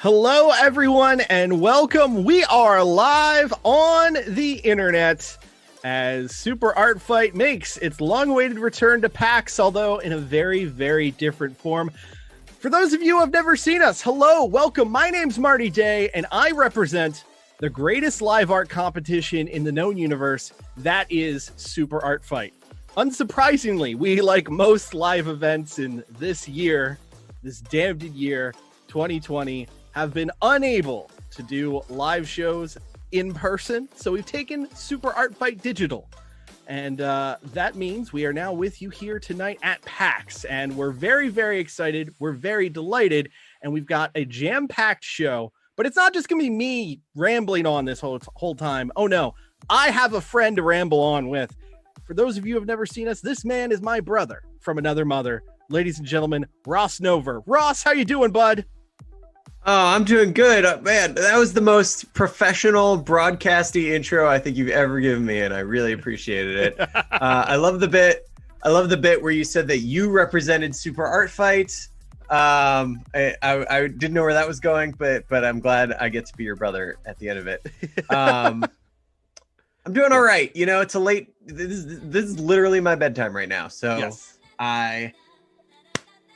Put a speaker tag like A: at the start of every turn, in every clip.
A: Hello, everyone, and welcome. We are live on the internet as Super Art Fight makes its long-awaited return to PAX, although in a very, very different form. For those of you who have never seen us, hello, welcome. My name's Marty Day, and I represent the greatest live art competition in the known universe. That is Super Art Fight. Unsurprisingly, we, like most live events in this year, this damned year, 2020, have been unable to do live shows in person. So we've taken Super Art Fight digital. And that means we are now with you here tonight at PAX. And we're very, very excited. We're very delighted. And we've got a jam-packed show. But it's not just going to be me rambling on this whole time. Oh, no. I have a friend to ramble on with. For those of you who have never seen us, this man is my brother from another mother. Ladies and gentlemen, Ross Nover. Ross, how you doing, bud?
B: Oh, I'm doing good. Man, that was the most professional broadcasty intro I think you've ever given me, and I really appreciated it. I love the bit. I love the bit where you said that you represented Super Art Fight. I didn't know where that was going, but I'm glad I get to be your brother at the end of it. I'm doing all right. You know, it's a late. This is literally my bedtime right now, so yes. I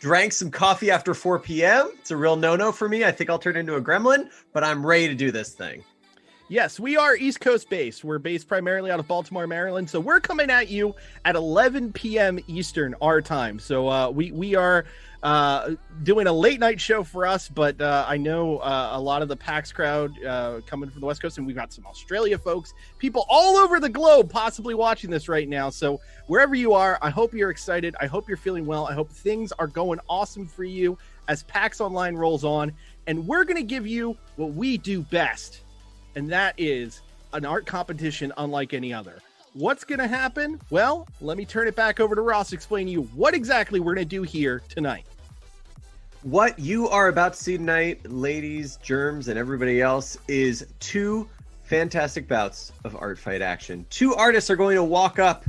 B: drank some coffee after 4 p.m. It's a real no-no for me. I think I'll turn into a gremlin, but I'm ready to do this thing.
A: Yes, we are East Coast based. We're based primarily out of Baltimore, Maryland. So we're coming at you at 11 p.m. Eastern, our time. So we are doing a late night show for us, but I know a lot of the PAX crowd coming from the West Coast, and we've got some Australia folks, people all over the globe possibly watching this right now. So wherever you are, I hope you're excited. I hope you're feeling well. I hope things are going awesome for you as PAX Online rolls on. And we're going to give you what we do best. And that is an art competition unlike any other. What's going to happen? Well, let me turn it back over to Ross to explain to you what exactly we're going to do here tonight.
B: What you are about to see tonight, ladies, germs, and everybody else, is two fantastic bouts of art fight action. Two artists are going to walk up,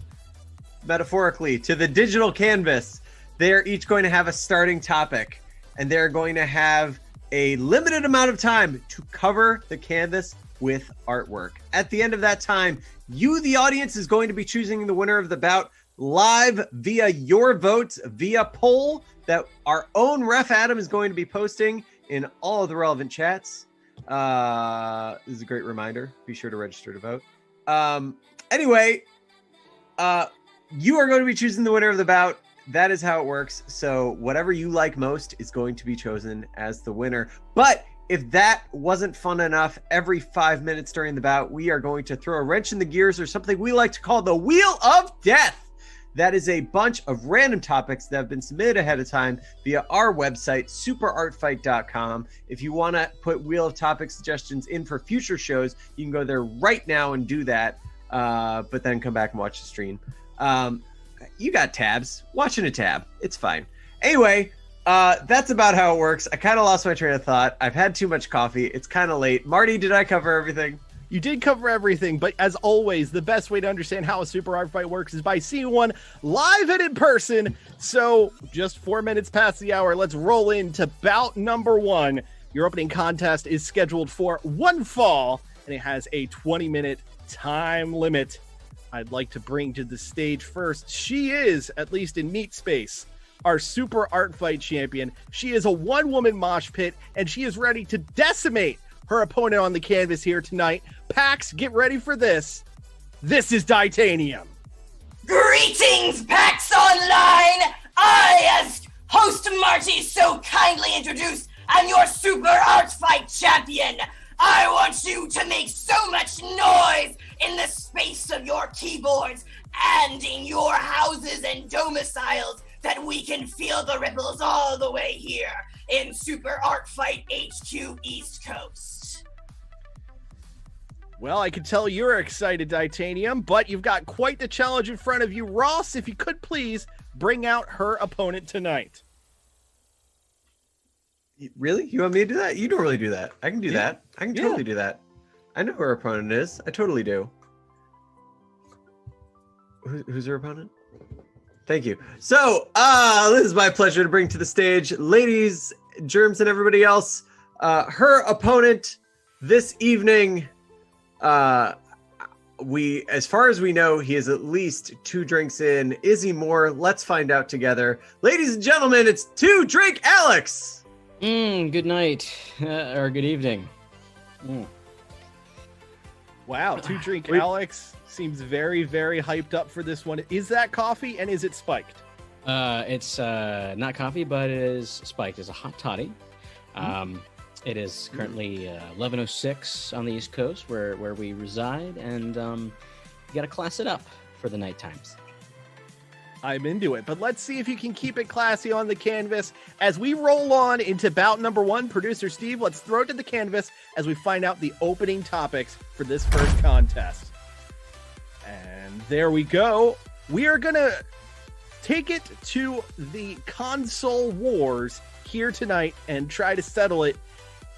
B: metaphorically, to the digital canvas. They're each going to have a starting topic, and they're going to have a limited amount of time to cover the canvas with artwork. At the end of that time, you, the audience, is going to be choosing the winner of the bout live via your votes, via poll that our own Ref Adam is going to be posting in all of the relevant chats. This is a great reminder. Be sure to register to vote. Anyway, you are going to be choosing the winner of the bout. That is how it works. So whatever you like most is going to be chosen as the winner. But if that wasn't fun enough, every 5 minutes during the bout, we are going to throw a wrench in the gears, or something we like to call the Wheel of Death. That is a bunch of random topics that have been submitted ahead of time via our website, superartfight.com. If you want to put Wheel of Topic suggestions in for future shows, you can go there right now and do that, but then come back and watch the stream. You got tabs. Watch in a tab. It's fine. Anyway, that's about how it works. I kind of lost my train of thought. I've had too much coffee. It's kind of late. Marty, did I cover everything?
A: You did cover everything, but as always, the best way to understand how a Super Art Fight works is by seeing one live and in person. So just 4 minutes past the hour, let's roll into bout number one. Your opening contest is scheduled for one fall, and it has a 20-minute time limit. I'd like to bring to the stage first. She is, at least in meat space, our Super Art Fight champion. She is a one-woman mosh pit, and she is ready to decimate her opponent on the canvas here tonight. PAX, get ready for this. This is Titanium.
C: Greetings, PAX Online! I, as host Marty so kindly introduced, am your Super Art Fight champion. I want you to make so much noise in the space of your keyboards and in your houses and domiciles that we can feel the ripples all the way here in Super Art Fight HQ East Coast.
A: Well, I can tell you're excited, Titanium, but you've got quite the challenge in front of you. Ross, if you could please bring out her opponent tonight.
B: Really? You want me to do that? You don't really do that. I can do that. I can totally do that. I know who her opponent is. I totally do. Who's her opponent? Thank you. So, this is my pleasure to bring to the stage, ladies, germs, and everybody else. Her opponent this evening, as far as we know, he is at least 2 drinks in. Is he more? Let's find out together. Ladies and gentlemen, it's 2 Drink Alex.
D: Good night, or good evening.
A: Wow, 2 Drink Alex seems very, very hyped up for this one. Is that coffee, and is it spiked?
D: It's not coffee, but it is spiked. It's a hot toddy. It is currently 11:06 on the East Coast, where we reside, and you got to class it up for the night times.
A: I'm into it, but let's see if you can keep it classy on the canvas as we roll on into bout number 1. Producer Steve, let's throw it to the canvas as we find out the opening topics for this first contest. And there we go. We are going to take it to the console wars here tonight and try to settle it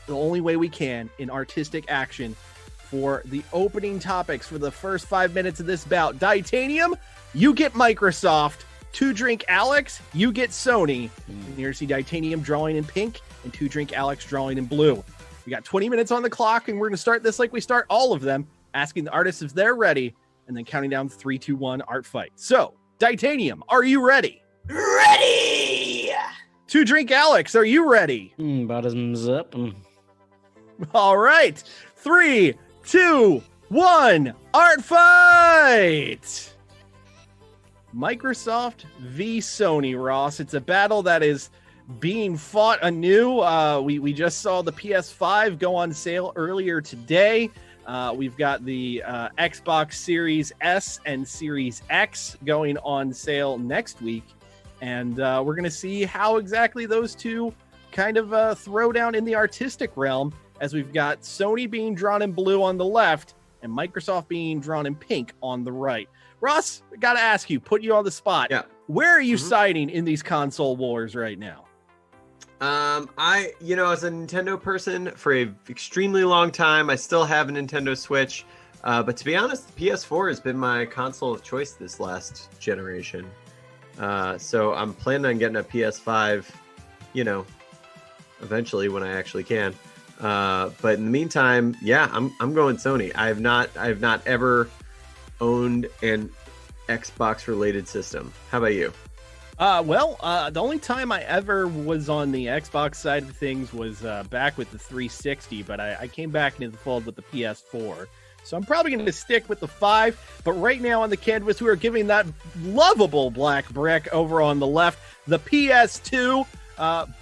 A: the only way we can in artistic action for the opening topics for the first 5 minutes of this bout. Titanium, you get Microsoft. 2 Drink Alex, you get Sony. And you see Titanium drawing in pink and 2 Drink Alex drawing in blue. We got 20 minutes on the clock, and we're going to start this like we start all of them, asking the artists if they're ready, and then counting down 3, 2, 1, art fight. So, Titanium, are you ready?
C: Ready!
A: 2 Drink Alex, are you ready?
D: Bottoms up.
A: All right. 3, 2, 1, art fight! Microsoft v. Sony, Ross. It's a battle that is being fought anew. We just saw the PS5 go on sale earlier today. We've got the Xbox Series S and Series X going on sale next week. And we're going to see how exactly those two kind of throw down in the artistic realm, as we've got Sony being drawn in blue on the left and Microsoft being drawn in pink on the right. Ross, I got to ask you, put you on the spot.
B: Yeah.
A: Where are you siding in these console wars right now?
B: As a Nintendo person for a extremely long time, I still have a Nintendo Switch. But to be honest, the PS4 has been my console of choice this last generation. So I'm planning on getting a PS5, eventually when I actually can. But in the meantime, yeah, I'm going Sony. I have not ever owned an Xbox related system. How about you?
A: The only time I ever was on the Xbox side of things was back with the 360, but I came back into the fold with the PS4. So I'm probably going to stick with the 5. But right now on the canvas, we are giving that lovable black brick over on the left, the PS2,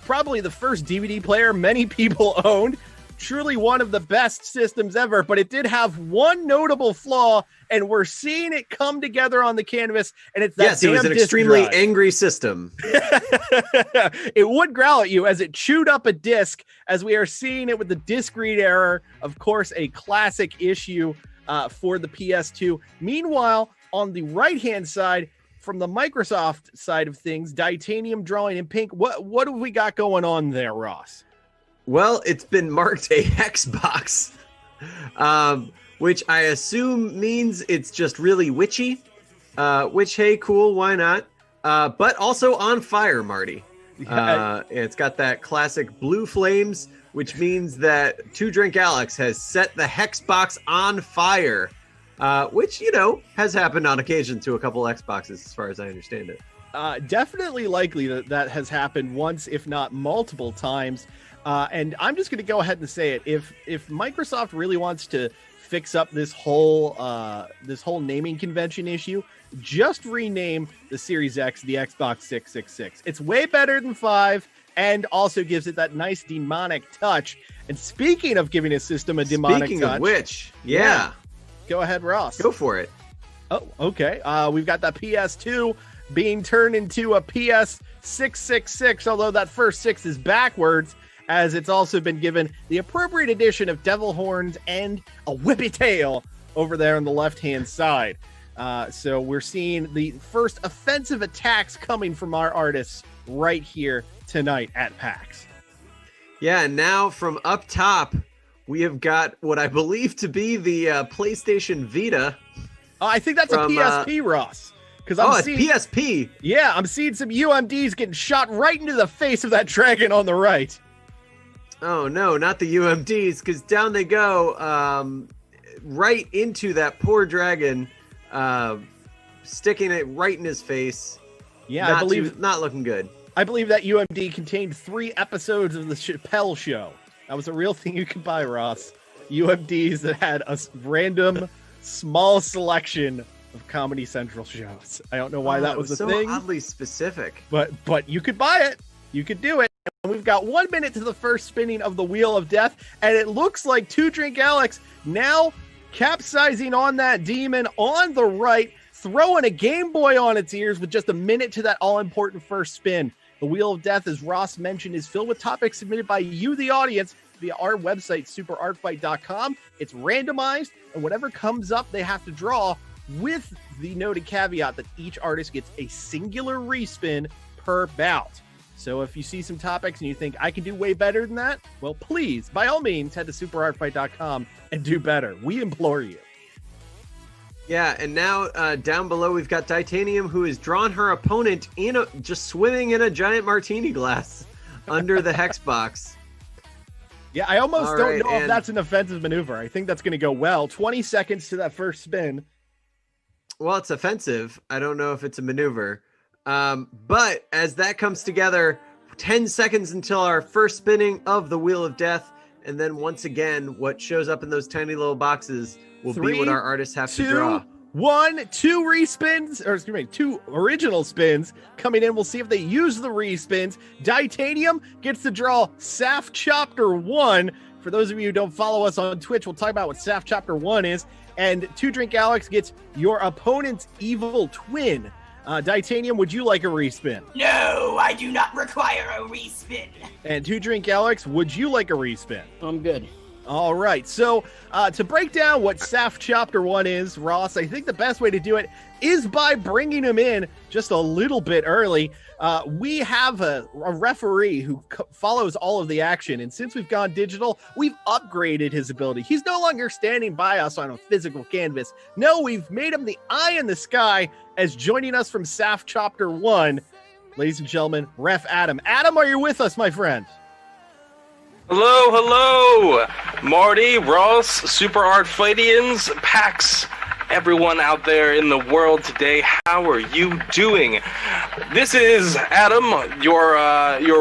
A: probably the first DVD player many people owned. Truly one of the best systems ever, but it did have one notable flaw, and we're seeing it come together on the canvas, and it's that
B: yes, it was an extremely
A: drive.
B: Angry system.
A: It would growl at you as it chewed up a disc, as we are seeing it with the disc read error, of course, a classic issue for the PS2. Meanwhile, on the right-hand side, from the Microsoft side of things, Titanium drawing in pink. What have we got going on there, Ross?
B: Well, it's been marked a Xbox, which I assume means it's just really witchy, which, hey, cool, why not? But also on fire, Marty. It's got that classic blue flames, which means that 2 Drink Alex has set the Hexbox on fire, which, has happened on occasion to a couple Xboxes, as far as I understand it.
A: Definitely likely that has happened once, if not multiple times. And I'm just going to go ahead and say it. If Microsoft really wants to fix up this whole naming convention issue, just rename the Series X the Xbox 666. It's way better than 5, and also gives it that nice demonic touch. And speaking of giving a system a demonic touch,
B: speaking of which, yeah,
A: go ahead, Ross.
B: Go for it.
A: Oh, okay. We've got the PS2 being turned into a PS666, although that first 6 is backwards, as it's also been given the appropriate addition of devil horns and a whippy tail over there on the left-hand side. So we're seeing the first offensive attacks coming from our artists right here tonight at PAX.
B: Yeah, and now from up top, we have got what I believe to be the PlayStation Vita.
A: I think that's from, a PSP, Ross.
B: It's PSP.
A: Yeah, I'm seeing some UMDs getting shot right into the face of that dragon on the right.
B: Oh no, not the UMDs, because down they go, right into that poor dragon, sticking it right in his face.
A: Yeah, I believe
B: not looking good.
A: I believe that UMD contained 3 episodes of the Chappelle Show. That was a real thing you could buy, Ross. UMDs that had a random small selection of Comedy Central shows. I don't know why that was a
B: so
A: thing.
B: Oddly specific.
A: But you could buy it. You could do it. And we've got 1 minute to the first spinning of the Wheel of Death, and it looks like Two Drink Alex now capsizing on that demon on the right, throwing a Game Boy on its ears with just a minute to that all-important first spin. The Wheel of Death, as Ross mentioned, is filled with topics submitted by you, the audience, via our website, superartfight.com. It's randomized, and whatever comes up, they have to draw, with the noted caveat that each artist gets a singular respin per bout. So if you see some topics and you think, I can do way better than that, well, please, by all means, head to superartfight.com and do better. We implore you.
B: Yeah, and now down below we've got Titanium, who has drawn her opponent just swimming in a giant martini glass under the hex box.
A: Yeah, I almost don't know if that's an offensive maneuver. I think that's going to go well. 20 seconds to that first spin.
B: Well, it's offensive. I don't know if it's a maneuver. But as that comes together, 10 seconds until our first spinning of the Wheel of Death. And then once again, what shows up in those tiny little boxes will be what our artists have to draw.
A: 1, 2 respins, or excuse me, 2 original spins coming in. We'll see if they use the respins. Titanium gets to draw Saf Chapter 1. For those of you who don't follow us on Twitch, we'll talk about what Saf Chapter 1 is. And Two Drink Alex gets your opponent's evil twin. Titanium, would you like a respin?
C: No, I do not require a respin.
A: And Two Drink Alex, would you like a respin?
D: I'm good.
A: All right, so to break down what Saf Chapter 1 is, Ross, I think the best way to do it is by bringing him in just a little bit early. We have a referee who follows all of the action, and since we've gone digital, we've upgraded his ability. He's no longer standing by us on a physical canvas. No, we've made him the eye in the sky as joining us from Saf Chapter 1. Ladies and gentlemen, Ref Adam. Adam, are you with us, my friend?
E: Hello, Marty, Ross, Super Art Fightians, PAX, everyone out there in the world today. How are you doing? This is Adam, your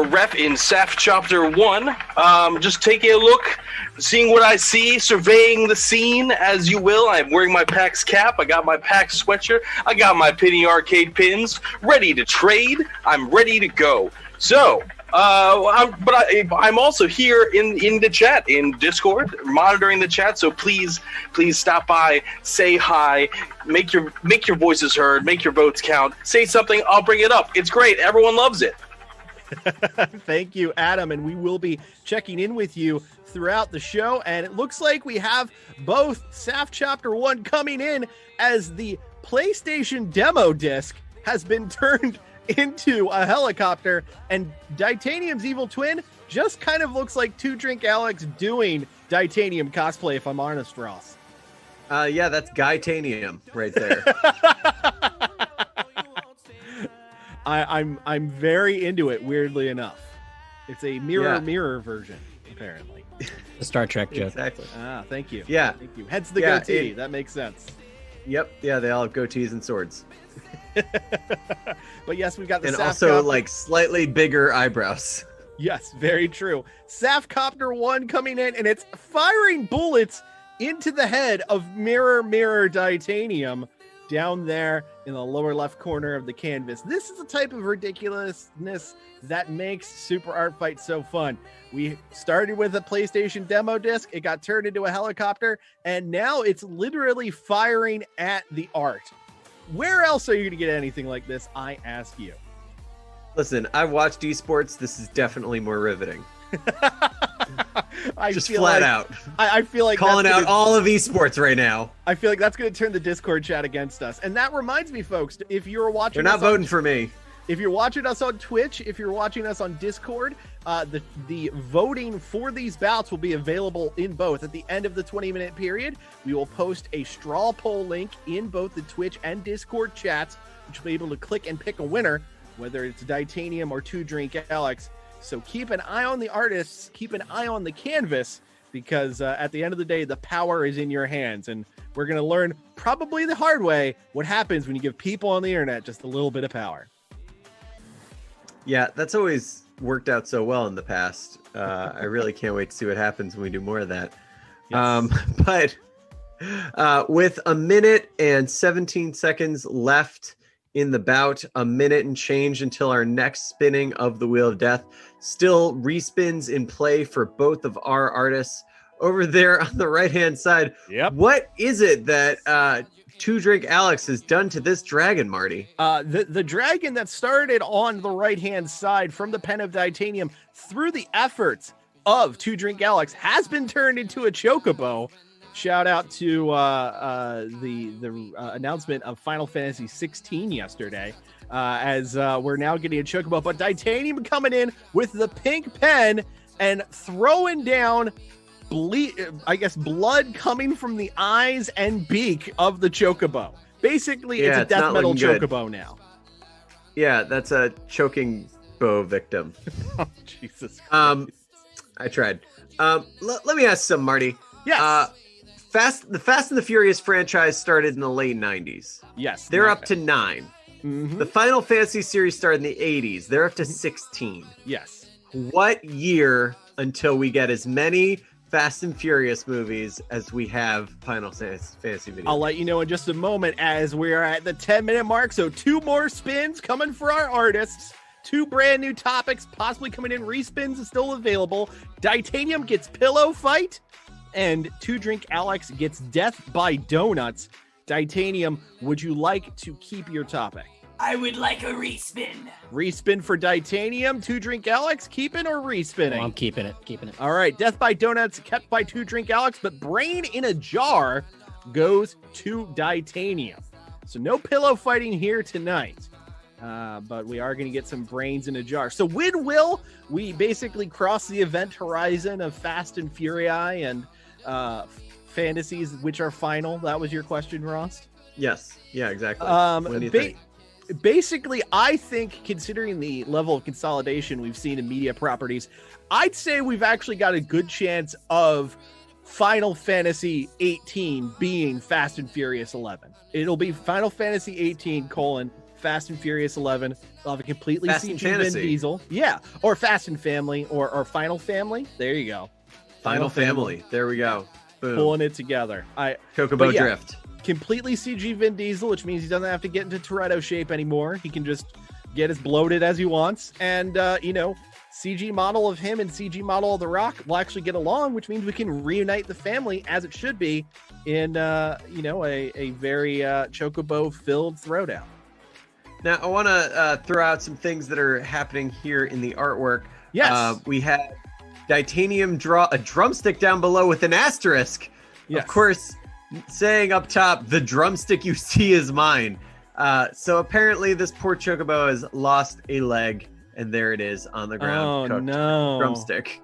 E: ref in Saf Chapter 1. Just taking a look, seeing what I see, surveying the scene, as you will. I'm wearing my PAX cap. I got my PAX sweatshirt. I got my Penny Arcade pins, ready to trade. I'm ready to go. So, I'm also here in the chat, in Discord, monitoring the chat. So please stop by, say hi, make your voices heard, make your votes count, say something, I'll bring it up. It's great. Everyone loves it.
A: Thank you, Adam, and we will be checking in with you throughout the show. And it looks like we have both Saf Chapter 1 coming in as the PlayStation demo disc has been turned into a helicopter, and Titanium's evil twin just kind of looks like Two Drink Alex doing Titanium cosplay, if I'm honest, Ross.
B: Yeah, that's Guytanium right there.
A: I'm very into it, weirdly enough. It's a mirror version, apparently.
D: The Star Trek joke.
B: Exactly.
A: Thank you.
B: Yeah.
A: Thank you. Hence the goatee. That makes sense.
B: Yep. Yeah, they all have goatees and swords.
A: But yes, we've got the
B: and
A: Saf
B: also
A: Copter.
B: like slightly bigger eyebrows.
A: Yes, very true. Saf Copter 1 coming in, and it's firing bullets into the head of Mirror Titanium down there in the lower left corner of the canvas. This is the type of ridiculousness that makes Super Art Fight so fun. We started with a PlayStation demo disc, it got turned into a helicopter, and now it's literally firing at the art. Where else are you going to get anything like this, I ask you?
B: Listen, I've watched esports. This is definitely more riveting.
A: I
B: Just
A: feel
B: flat
A: like,
B: out.
A: I feel like
B: calling out all of esports right now.
A: I feel like that's going to turn the Discord chat against us. And that reminds me, folks, if you're watching,
B: they're not voting for me.
A: If you're watching us on Twitch, if you're watching us on Discord, the voting for these bouts will be available in both. At the end of the 20-minute period, we will post a straw poll link in both the Twitch and Discord chats, which will be able to click and pick a winner, whether it's Titanium or Two Drink Alex. So keep an eye on the artists, keep an eye on the canvas, because at the end of the day, the power is in your hands. And we're going to learn probably the hard way what happens when you give people on the internet just a little bit of power.
B: Yeah, that's always worked out so well in the past. I really can't wait to see what happens when we do more of that.
A: Yes.
B: But with a minute and 17 seconds left in the bout, a minute and change until our next spinning of the Wheel of Death, still respins in play for both of our artists. Over there on the right-hand side, what is it that Two Drink Alex has done to this dragon, Marty?
A: The dragon that started on the right-hand side from the Pen of Titanium through the efforts of Two Drink Alex has been turned into a chocobo. Shout out to the announcement of Final Fantasy 16 yesterday, as we're now getting a chocobo. But Titanium coming in with the pink pen and throwing down blood coming from the eyes and beak of the chocobo. Basically, it's a death metal chocobo now.
B: Yeah, that's a choking bow victim.
A: Oh, Jesus Christ.
B: I tried. Let me ask some, Marty.
A: Yes.
B: The Fast and the Furious franchise started in the late 90s.
A: Yes.
B: They're up to 9.
A: Mm-hmm.
B: The Final Fantasy series started in the 80s. They're up to 16.
A: Yes.
B: What year until we get as many Fast and Furious movies as we have Final Fantasy videos?
A: I'll let you know in just a moment, as we are at the 10-minute mark. So 2 more spins coming for our artists. 2 brand new topics possibly coming in. Respins is still available. Titanium gets pillow fight, and Two Drink Alex gets death by donuts. Titanium, would you like to keep your topic?
C: I would like a respin.
A: Respin for Titanium. Two Drink Alex, keeping or respinning?
D: I'm keeping it.
A: All right, Death by Donuts kept by Two Drink Alex, but Brain in a Jar goes to Titanium. So no pillow fighting here tonight, but we are going to get some brains in a jar. So when will we basically cross the event horizon of Fast and Furii and fantasies, which are final? That was your question, Ross?
B: Yes. Yeah, exactly. What do you think?
A: Basically, I think, considering the level of consolidation we've seen in media properties, I'd say we've actually got a good chance of Final Fantasy 18 being Fast and Furious 11. It'll be Final Fantasy 18 : Fast and Furious 11. They'll have a completely CG Vin Diesel. Yeah, or Fast and Family, or Final Family. There you go.
B: Final Family. There we go. Boom.
A: Pulling it together.
B: Chocobo Drift.
A: Completely CG Vin Diesel, which means he doesn't have to get into Toretto shape anymore. He can just get as bloated as he wants. And, CG model of him and CG model of The Rock will actually get along, which means we can reunite the family as it should be in, a very chocobo-filled throwdown.
B: Now, I want to throw out some things that are happening here in the artwork.
A: Yes.
B: We have Titanium draw a drumstick down below with an asterisk.
A: Yes.
B: Of course, saying up top, the drumstick you see is mine. So apparently this poor chocobo has lost a leg, and there it is on the ground.
A: Oh, no.
B: Drumstick.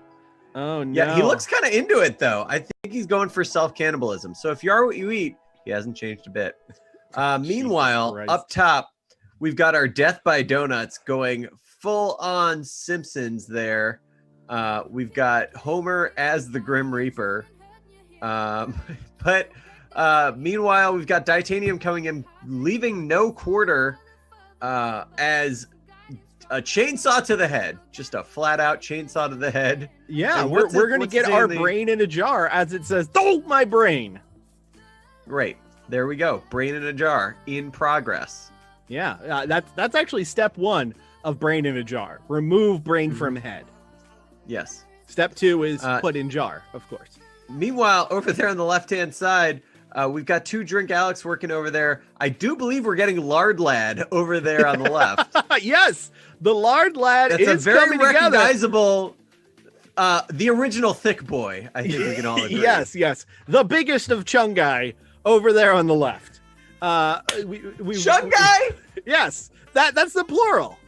A: Oh, no.
B: Yeah, he looks kind of into it, though. I think he's going for self-cannibalism. So if you are what you eat, he hasn't changed a bit. Meanwhile, up top, we've got our Death by Donuts going full-on Simpsons there. We've got Homer as the Grim Reaper. But meanwhile, we've got Titanium coming in, leaving no quarter as a chainsaw to the head. Just a flat-out chainsaw to the head.
A: Yeah, we're going to get our brain in a jar, as it says, "Oh, my brain."
B: Great. There we go. Brain in a jar in progress.
A: Yeah, that's actually step 1 of brain in a jar. Remove brain from head.
B: Yes.
A: Step 2 is put in jar, of course.
B: Meanwhile, over there on the left-hand side, we've got Two Drink Alex working over there. I do believe we're getting Lard Lad over there on the left.
A: Yes, the Lard Lad
B: That's
A: is
B: a very
A: coming
B: recognizable, the original thick boy, I think we can all agree.
A: Yes. The biggest of Chungai over there on the left.
B: Chungai?
A: Yes, that's the plural.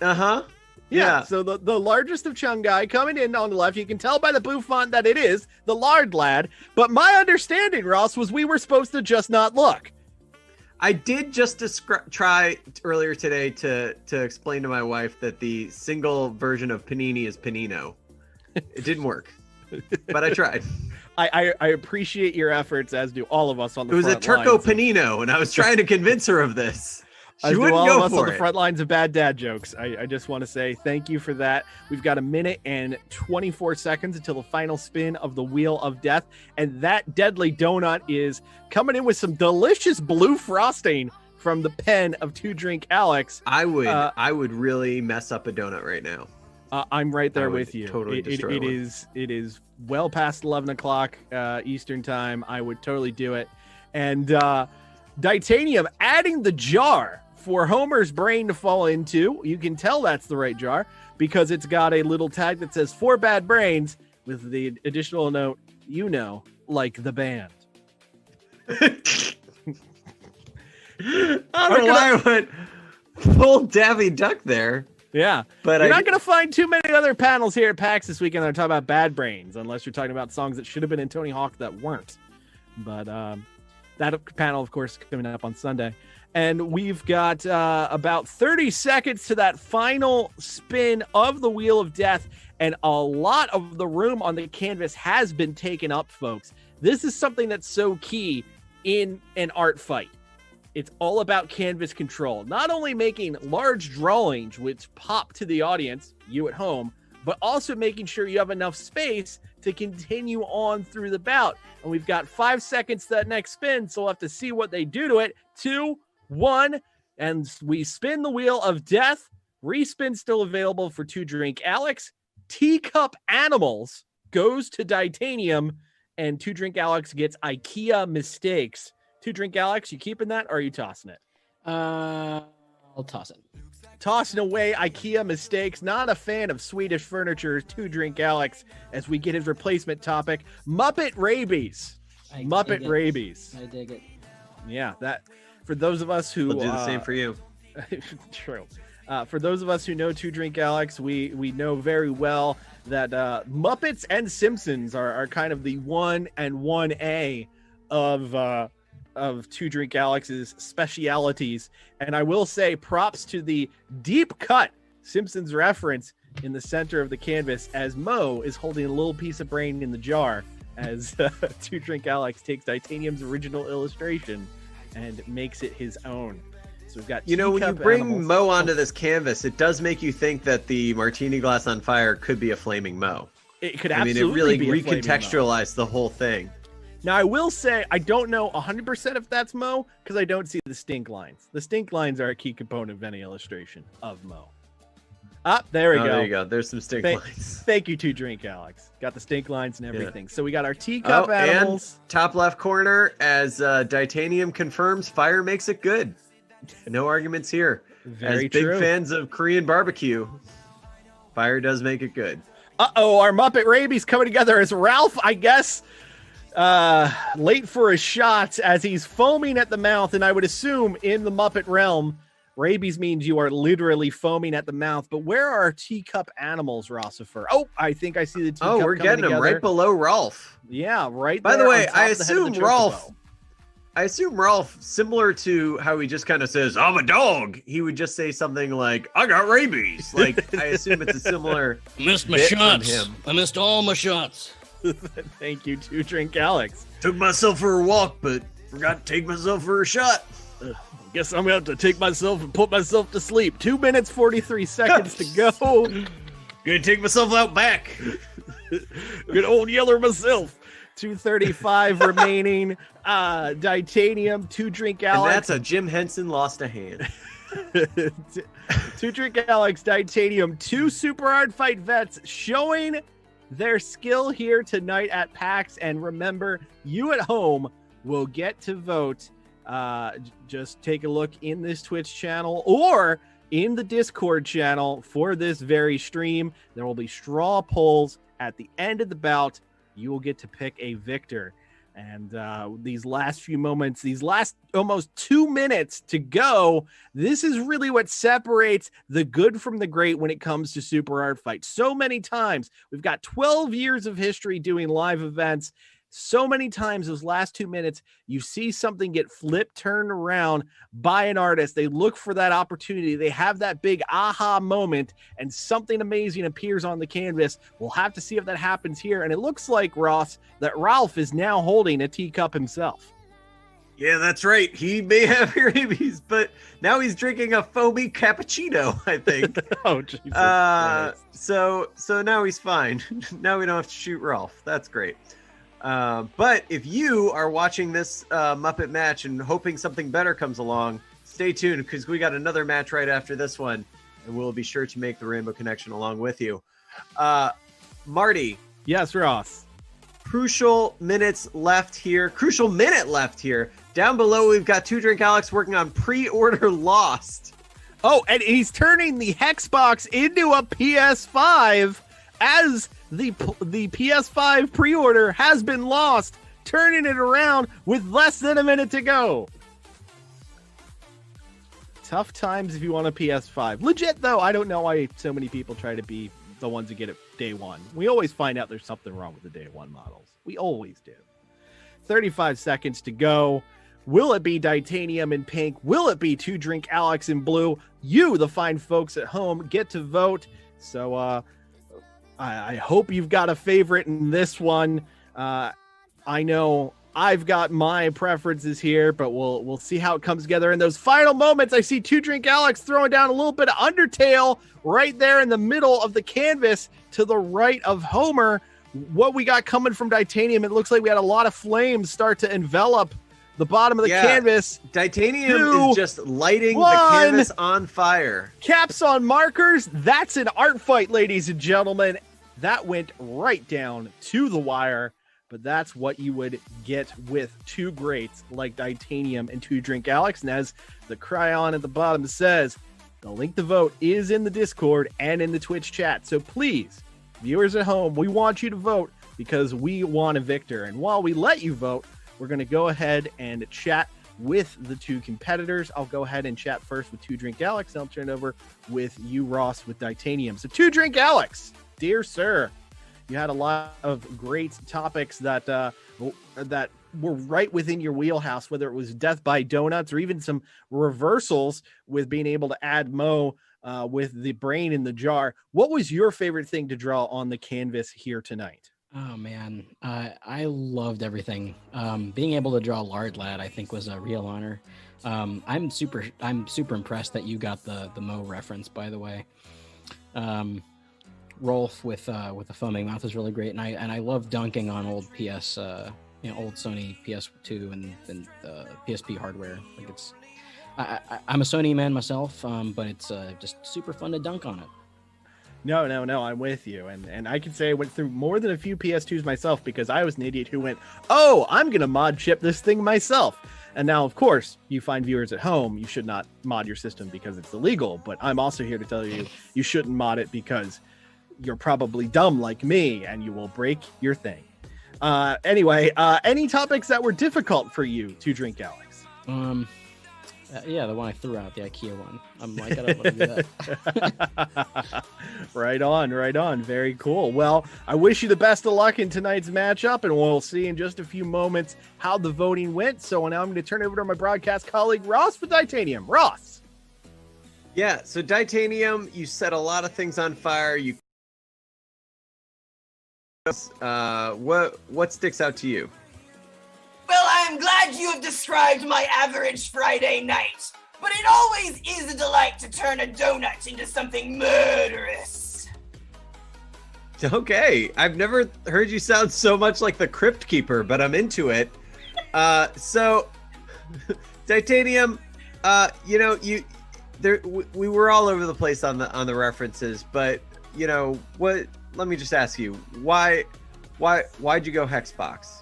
B: Uh-huh.
A: Yeah, so the largest of Chungai coming in on the left. You can tell by the blue font that it is the Lard Lad. But my understanding, Ross, was we were supposed to just not look.
B: I did just try earlier today to explain to my wife that the single version of panini is panino. It didn't work, but I tried.
A: I appreciate your efforts, as do all of us on the
B: It was a
A: front
B: turco
A: lines.
B: panino, and I was trying to convince her of this. She
A: As do
B: wouldn't
A: all
B: go
A: of us
B: for
A: on the
B: it.
A: front lines of bad dad jokes. I just want to say thank you for that. We've got 1 minute and 24 seconds until the final spin of the Wheel of Death. And that deadly donut is coming in with some delicious blue frosting from the pen of Two Drink Alex.
B: I would really mess up a donut right now.
A: I'm right there
B: I would
A: with you.
B: totally destroy one.
A: It is well past 11 o'clock Eastern time. I would totally do it. And Titanium adding the jar for Homer's brain to fall into. You can tell that's the right jar because it's got a little tag that says 4 bad brains with the additional note, like the band.
B: I don't know why I went full Daffy Duck there.
A: Yeah,
B: but
A: you're not going to find too many other panels here at PAX this weekend that are talking about bad brains, unless you're talking about songs that should have been in Tony Hawk that weren't. But that panel, of course, coming up on Sunday. And we've got about 30 seconds to that final spin of the Wheel of Death. And a lot of the room on the canvas has been taken up, folks. This is something that's so key in an art fight. It's all about canvas control. Not only making large drawings which pop to the audience, you at home, but also making sure you have enough space to continue on through the bout. And we've got 5 seconds to that next spin, so we'll have to see what they do to it. 2, 1, and we spin the Wheel of Death. Respin still available for Two Drink Alex. Teacup Animals goes to Titanium, and Two Drink Alex gets IKEA Mistakes. Two Drink Alex, you keeping that or are you tossing it?
D: I'll toss it.
A: Tossing away IKEA Mistakes. Not a fan of Swedish furniture. Two Drink Alex, as we get his replacement topic, Muppet Rabies. Muppet Rabies.
D: I dig it.
A: Yeah, that for those of us who
B: We'll do the same for you.
A: True. For those of us who know Two Drink Alex, we know very well that Muppets and Simpsons are kind of the 1 and 1A of Two Drink Alex's specialities. And I will say props to the deep cut Simpsons reference in the center of the canvas as Mo is holding a little piece of brain in the jar as Two Drink Alex takes Titanium's original illustration and makes it his own. So we've got
B: when you
A: teacup
B: bring
A: animals.
B: Mo onto this canvas, it does make you think that the martini glass on fire could be a flaming Mo.
A: It could
B: I mean,
A: absolutely
B: it really
A: be a flaming Mo.
B: recontextualized the whole thing.
A: Now, I will say I don't know 100% if that's Mo because I don't see the stink lines. The stink lines are a key component of any illustration of Mo. There we go.
B: There you go. There's some stink lines.
A: Thank you, Two Drink Alex. Got the stink lines and everything. Yeah. So we got our teacup animals.
B: And top left corner, as Titanium confirms, fire makes it good. No arguments here.
A: Very
B: as big
A: true.
B: fans of Korean barbecue, fire does make it good.
A: Our Muppet Rabies coming together as Ralph, I guess, late for a shot as he's foaming at the mouth. And I would assume in the Muppet realm, rabies means you are literally foaming at the mouth. But where are our teacup animals, Rossifer? Oh, I think I see the teacup.
B: We're getting them right below Ralph.
A: Yeah, right.
B: By
A: there
B: the way,
A: on top
B: I
A: of the head of the
B: assume Ralph, similar to how he just kind of says, "I'm a dog," he would just say something like, "I got rabies." Like, I assume it's a similar.
D: Missed my
B: bit from
D: shots.
B: him.
D: I missed all my shots.
A: Thank you, Two Drink Alex.
B: Took myself for a walk, but forgot to take myself for a shot.
A: Guess I'm gonna have to take myself and put myself to sleep. 2 minutes 43 seconds to go.
B: Gonna take myself out back.
A: Good old yeller myself. 2:35 remaining. Titanium, Two Drink Alex.
B: And that's a Jim Henson lost a hand.
A: Two Drink Alex, Titanium, two super hard fight vets showing their skill here tonight at PAX. And remember, you at home will get to vote. Just take a look in this Twitch channel or in the Discord channel for this very stream. There will be straw polls at the end of the bout. You will get to pick a victor. And these last few moments, these last almost 2 minutes to go, this is really what separates the good from the great when it comes to Super Art Fight. So many times, we've got 12 years of history doing live events, So many times those last 2 minutes, you see something get flipped, turned around by an artist. They look for that opportunity. They have that big aha moment, and something amazing appears on the canvas. We'll have to see if that happens here. And it looks like, Ross, that Ralph is now holding a teacup himself.
B: Yeah, that's right. He may have rabies, but now he's drinking a foamy cappuccino, I think.
A: Oh, Jesus Christ.
B: So now he's fine. Now we don't have to shoot Ralph. That's great. But if you are watching this Muppet match and hoping something better comes along, stay tuned because we got another match right after this one, and we'll be sure to make the Rainbow Connection along with you. Marty.
A: Yes, Ross.
B: Crucial minute left here. Down below, we've got Two Drink Alex working on pre-order Lost.
A: Oh, and he's turning the Hexbox into a PS5 as the PS5 pre-order has been lost, turning it around with less than a minute to go. Tough times if you want a PS5. Legit, though, I don't know why so many people try to be the ones who get it day one. We always find out there's something wrong with the day one models. We always do. 35 seconds to go. Will it be Titanium in pink? Will it be Two Drink Alex in blue? You, the fine folks at home, get to vote. So I hope you've got a favorite in this one. I know I've got my preferences here, but we'll see how it comes together. In those final moments, I see Two Drink Alex throwing down a little bit of Undertale right there in the middle of the canvas to the right of Homer. What we got coming from Titanium, it looks like we had a lot of flames start to envelop the bottom of the canvas.
B: Titanium is just lighting the canvas on fire.
A: Caps on markers. That's an art fight, ladies and gentlemen. That went right down to the wire. But that's what you would get with two greats like Titanium and Two Drink Alex. And as the cryon at the bottom says, the link to vote is in the Discord and in the Twitch chat. So please, viewers at home, we want you to vote because we want a victor. And while we let you vote, we're going to go ahead and chat with the two competitors. I'll go ahead and chat first with Two Drink Alex, and I'll turn it over with you, Ross, with Titanium. So Two Drink Alex, dear sir, you had a lot of great topics that were right within your wheelhouse, whether it was death by donuts or even some reversals with being able to add Mo with the brain in the jar. What was your favorite thing to draw on the canvas here tonight?
D: Oh man, I loved everything. Being able to draw Lard Lad, I think, was a real honor. I'm super impressed that you got the Mo reference, by the way. Rolf with a foaming mouth is really great, and I love dunking on old PS, old Sony PS2 and PSP hardware. Like I'm a Sony man myself, but it's just super fun to dunk on it.
A: No, I'm with you. And I can say I went through more than a few PS2s myself because I was an idiot who went, oh, I'm going to mod chip this thing myself. And now, of course, you find viewers at home, you should not mod your system because it's illegal. But I'm also here to tell you, you shouldn't mod it because you're probably dumb like me and you will break your thing. Anyway, any topics that were difficult for you to Drink Alex?
D: Yeah, the one I threw out, the IKEA one. I'm like, I don't want to do that.
A: Right on. Very cool. Well, I wish you the best of luck in tonight's matchup, and we'll see in just a few moments how the voting went. So now I'm going to turn it over to my broadcast colleague, Ross, with Titanium. Ross.
B: Yeah, so Titanium, you set a lot of things on fire. What sticks out to you?
C: Well, I'm glad you have described my average Friday night, but it always is a delight to turn a donut into something murderous.
B: Okay, I've never heard you sound so much like the Crypt Keeper, but I'm into it. So, Titanium, we were all over the place on the references, but what? Let me just ask you, why'd you go Hexbox?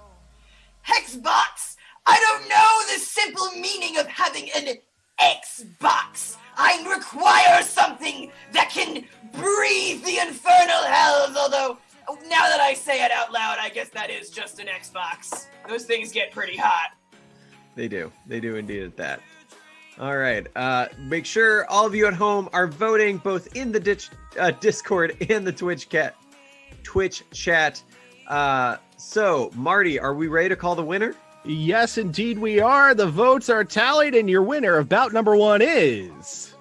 C: Hexbox? I don't know the simple meaning of having an Xbox. I require something that can breathe the infernal hells, although now that I say it out loud, I guess that is just an Xbox. Those things get pretty hot.
B: They do indeed at that. All right, make sure all of you at home are voting both in the Discord and the Twitch chat. So, Marty, are we ready to call the winner?
A: Yes, indeed we are. The votes are tallied, and your winner of bout number 1 is...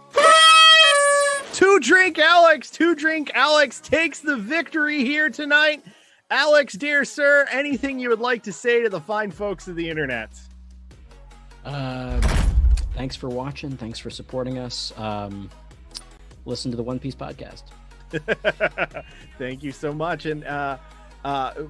A: Two Drink Alex. Two Drink Alex takes the victory here tonight. Alex, dear sir, anything you would like to say to the fine folks of the internet?
D: Thanks for watching. Thanks for supporting us. Listen to the One Piece podcast.
A: Thank you so much. And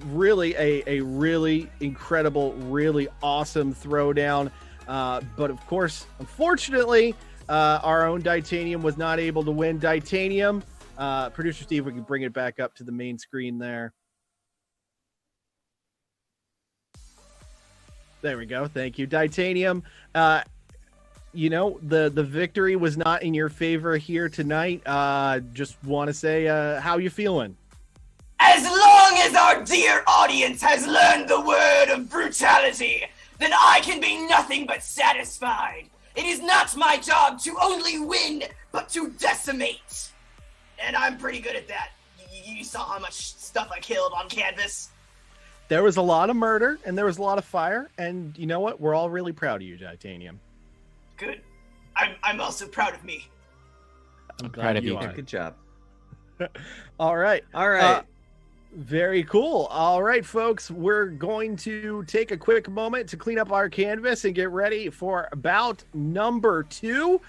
A: really a really incredible, really awesome throwdown. But of course, unfortunately, our own Ditanium was not able to win. Ditanium, producer Steve, we can bring it back up to the main screen there. There we go. Thank you, Ditanium. You know, the victory was not in your favor here tonight. Just want to say, how you feeling?
C: As long as our dear audience has learned the word of brutality, then I can be nothing but satisfied. It is not my job to only win, but to decimate. And I'm pretty good at that. You saw how much stuff I killed on canvas.
A: There was a lot of murder, and there was a lot of fire, and you know what? We're all really proud of you, Ditanium.
C: Good. I'm also proud of me.
A: I'm
D: proud of you.
A: are.
B: Good job.
A: All right.
B: All right.
A: Very cool. All right, folks, we're going to take a quick moment to clean up our canvas and get ready for bout number 2.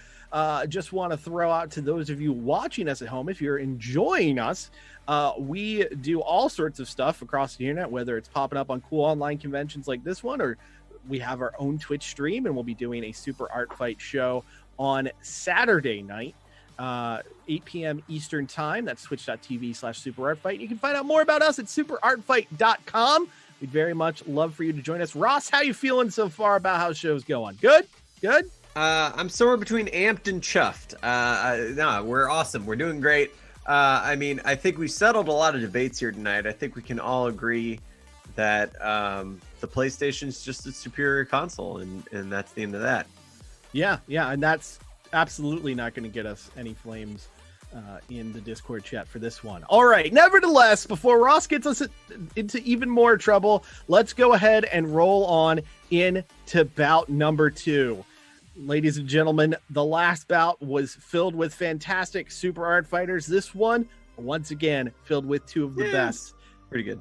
A: Just want to throw out to those of you watching us at home, if you're enjoying us, we do all sorts of stuff across the internet, whether it's popping up on cool online conventions like this one, or we have our own Twitch stream, and we'll be doing a Super Art Fight show on Saturday night, 8 p.m. Eastern time. That's twitch.tv/superartfight. You can find out more about us at superartfight.com. We'd very much love for you to join us. Ross, how you feeling so far about how the show's going? Good? Good?
B: I'm somewhere between amped and chuffed. No, we're awesome. We're doing great. I mean, I think we settled a lot of debates here tonight. I think we can all agree that the PlayStation is just a superior console, and that's the end of that. Yeah,
A: and that's absolutely not going to get us any flames in the Discord chat for this one. All right, nevertheless, before Ross gets us into even more trouble, let's go ahead and roll on into bout number 2. Ladies and gentlemen, the last bout was filled with fantastic Super Art Fighters. This one, once again, filled with 2 of the best.
B: Pretty good.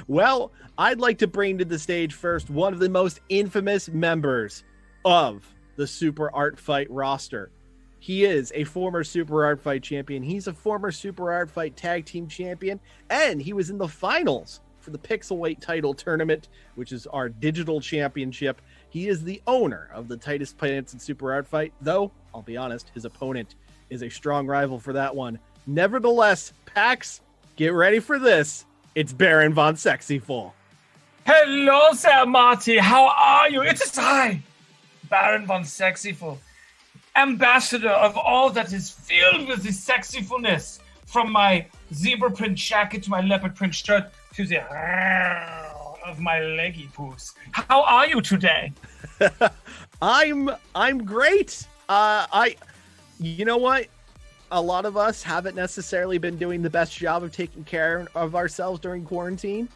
A: Well, I'd like to bring to the stage first one of the most infamous members of the Super Art Fight roster. He is a former Super Art Fight champion. He's a former Super Art Fight tag team champion, and he was in the finals for the Pixel Weight title tournament, which is our digital championship. He is the owner of the tightest planets in Super Art Fight, though, I'll be honest, his opponent is a strong rival for that one. Nevertheless, PAX, get ready for this. It's Baron von Sexyful.
F: Hello, Sir Marty. How are you? It is I, Baron von Sexyful, ambassador of all that is filled with the sexyfulness, from my zebra print jacket to my leopard print shirt to the of my leggy poos. How are you today?
A: I'm great. You know what? A lot of us haven't necessarily been doing the best job of taking care of ourselves during quarantine.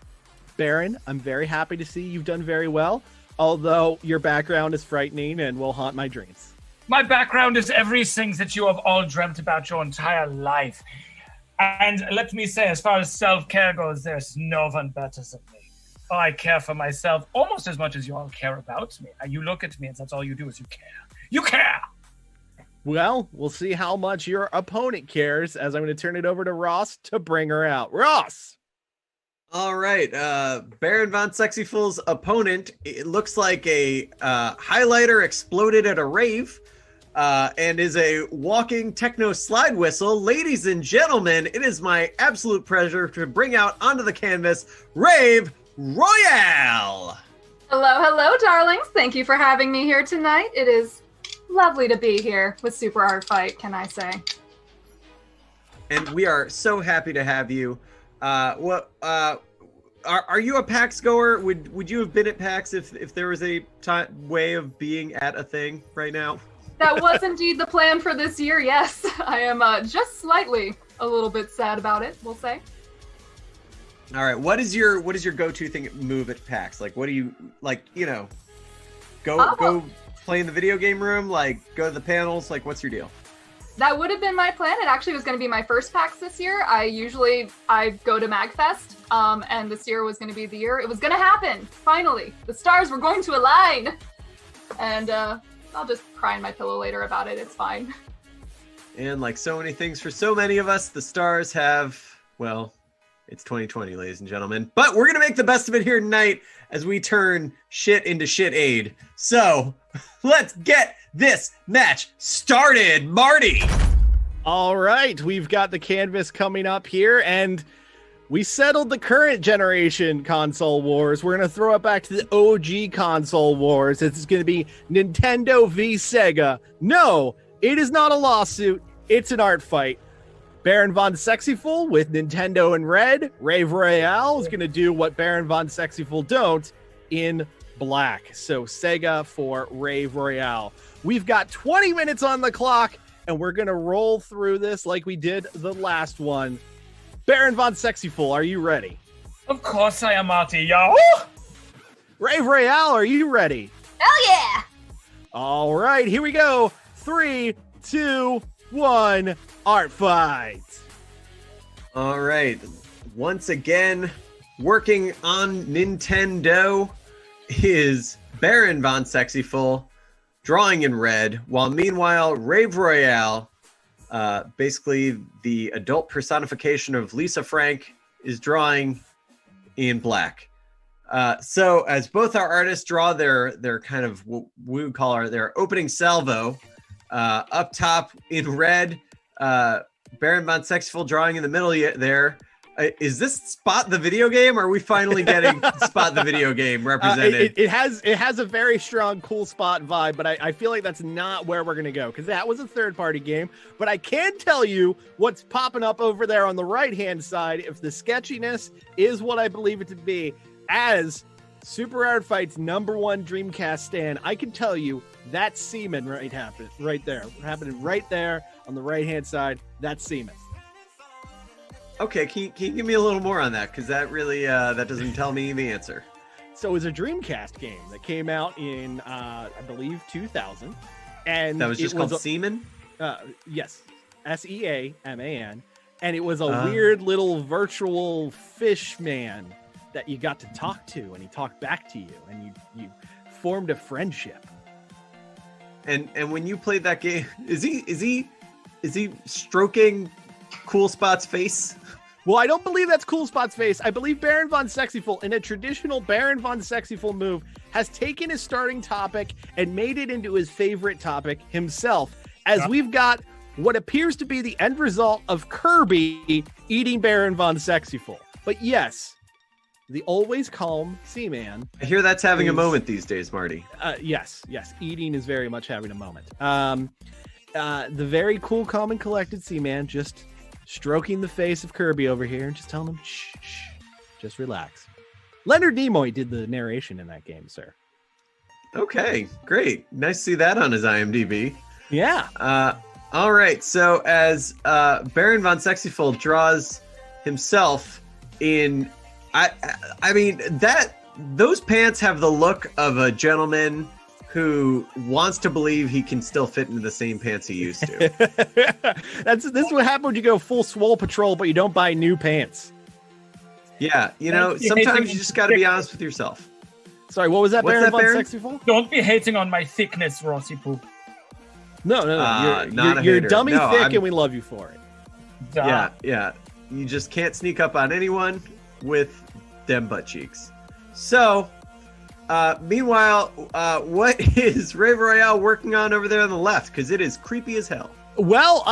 A: Baron, I'm very happy to see you've done very well, although your background is frightening and will haunt my dreams.
F: My background is everything that you have all dreamt about your entire life. And let me say, as far as self-care goes, there's no one better than me. I care for myself almost as much as you all care about me. You look at me and that's all you do is you care. You care!
A: Well, we'll see how much your opponent cares, as I'm going to turn it over to Ross to bring her out. Ross!
B: All right, Baron von Sexyful's opponent, it looks like a highlighter exploded at a rave, and is a walking techno slide whistle. Ladies and gentlemen, it is my absolute pleasure to bring out onto the canvas, Rave Royale!
G: Hello, darlings. Thank you for having me here tonight. It is lovely to be here with Super Art Fight, can I say.
B: And we are so happy to have you. Are you a PAX goer? Would you have been at PAX if there was a way of being at a thing right now?
G: That was indeed the plan for this year, yes. I am just slightly a little bit sad about it, we'll say.
B: All right. What is your go-to thing move at PAX? Like, what do you like? Go play in the video game room. Like, go to the panels. Like, what's your deal?
G: That would have been my plan. It actually was going to be my first PAX this year. I go to MagFest, and this year was going to be the year. It was going to happen. Finally, the stars were going to align. And I'll just cry in my pillow later about it. It's fine.
B: And like so many things for so many of us, the stars have, well, it's 2020, ladies and gentlemen. But we're going to make the best of it here tonight as we turn shit into shit aid. So let's get this match started, Marty.
A: All right, we've got the canvas coming up here, and we settled the current generation console wars. We're going to throw it back to the OG console wars. It's going to be Nintendo v Sega. No, it is not a lawsuit. It's an art fight. Baron von Sexyful with Nintendo in red. Rave Royale is going to do what Baron von Sexyful don't in black. So Sega for Rave Royale. We've got 20 minutes on the clock, and we're going to roll through this like we did the last one. Baron von Sexyful, are you ready?
F: Of course I am, Marty. Yo!
A: Rave Royale, are you ready?
C: Hell yeah!
A: All right, here we go. 3, 2, 1, art fight.
B: All right. Once again, working on Nintendo is Baron von Sexyful, drawing in red, while meanwhile Rave Royale, basically the adult personification of Lisa Frank, is drawing in black. So as both our artists draw their kind of what we would call their opening salvo, up top in red, Baron von Sexyful drawing in the middle there. Is this Spot the video game? Or are we finally getting Spot the video game represented?
A: It has a very strong Cool Spot vibe, but I feel like that's not where we're going to go, because that was a third-party game. But I can tell you what's popping up over there on the right-hand side, if the sketchiness is what I believe it to be, as Super Art Fight's #1 Dreamcast stand, I can tell you that's semen right there. Happening right there on the right-hand side, that's semen.
B: Okay, can you give me a little more on that? Because that really, that doesn't tell me the answer.
A: So it was a Dreamcast game that came out in, I believe, 2000. And
B: that was just called Seaman?
A: Yes, Seaman. And it was a weird little virtual fish man that you got to talk to, and he talked back to you, and you formed a friendship.
B: And when you played that game, is he stroking Cool Spot's face?
A: Well, I don't believe that's Cool Spot's face. I believe Baron von Sexyful, in a traditional Baron von Sexyful move, has taken his starting topic and made it into his favorite topic himself, as we've got what appears to be the end result of Kirby eating Baron von Sexyful. But yes, the always calm Seaman.
B: I hear that's having a moment these days, Marty.
A: Yes. Eating is very much having a moment. The very cool, calm, and collected Seaman just stroking the face of Kirby over here and just telling him, shh, just relax. Leonard Nimoy did the narration in that game, sir.
B: Okay, great. Nice to see that on his IMDb.
A: Yeah.
B: All right, so as Baron von Sexyful draws himself in, I mean, those pants have the look of a gentleman who wants to believe he can still fit into the same pants he used to.
A: This is what happens when you go full Swole Patrol, but you don't buy new pants.
B: Yeah, sometimes you just got to be honest with yourself.
A: Sorry, what was that, Baron von Sexyful?
F: Don't be hating on my thickness, Rossi Poop.
A: No. You're dummy thick, and we love you for it.
F: Duh.
B: Yeah. You just can't sneak up on anyone with them butt cheeks. So, meanwhile, what is Rave Royale working on over there on the left? Because it is creepy as hell.
A: Well,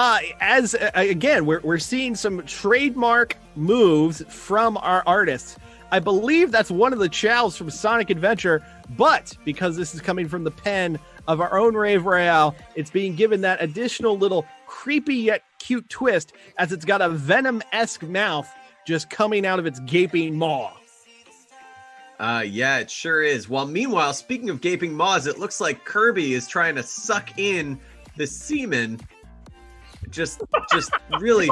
A: again, we're seeing some trademark moves from our artists. I believe that's one of the chows from Sonic Adventure, but because this is coming from the pen of our own Rave Royale, it's being given that additional little creepy yet cute twist, as it's got a Venom-esque mouth just coming out of its gaping maw.
B: Yeah, it sure is. Well, meanwhile, speaking of gaping maws, it looks like Kirby is trying to suck in the semen, just really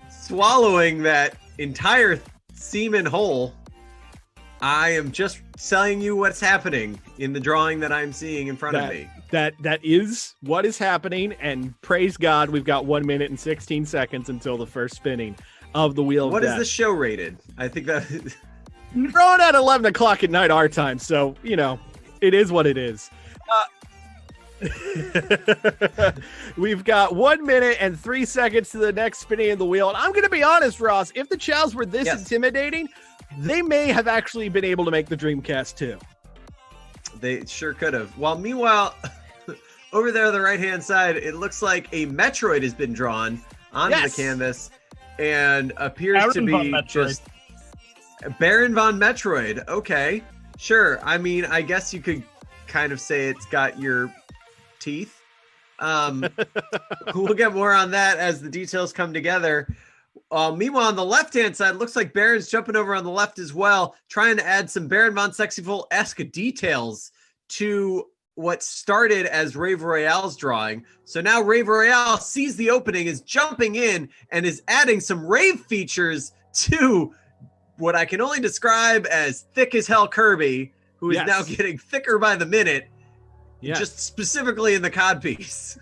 B: swallowing that entire semen hole. I am just telling you what's happening in the drawing that I'm seeing in front of me.
A: That is what is happening, and praise God, we've got 1 minute and 16 seconds until the first spinning of the Wheel of
B: What
A: Death.
B: is the show rated? I think that
A: Throwing at 11 o'clock at night our time, so you know it is what it is. We've got 1 minute and 3 seconds to the next spinning of the wheel, and I'm going to be honest, Ross. If the Chows were this intimidating, they may have actually been able to make the Dreamcast too.
B: they sure could have. Well, meanwhile, over there on the right-hand side, it looks like a Metroid has been drawn onto the canvas and appears to be just Baron von Metroid. Okay, sure. I mean, I guess you could kind of say it's got your teeth. We'll get more on that as the details come together. Meanwhile, on the left-hand side, looks like Baron's jumping over on the left as well, trying to add some Baron von Sexyful-esque details to what started as Rave Royale's drawing. So now Rave Royale sees the opening, is jumping in, and is adding some rave features to what I can only describe as thick as hell Kirby, who is now getting thicker by the minute. Just specifically in the codpiece.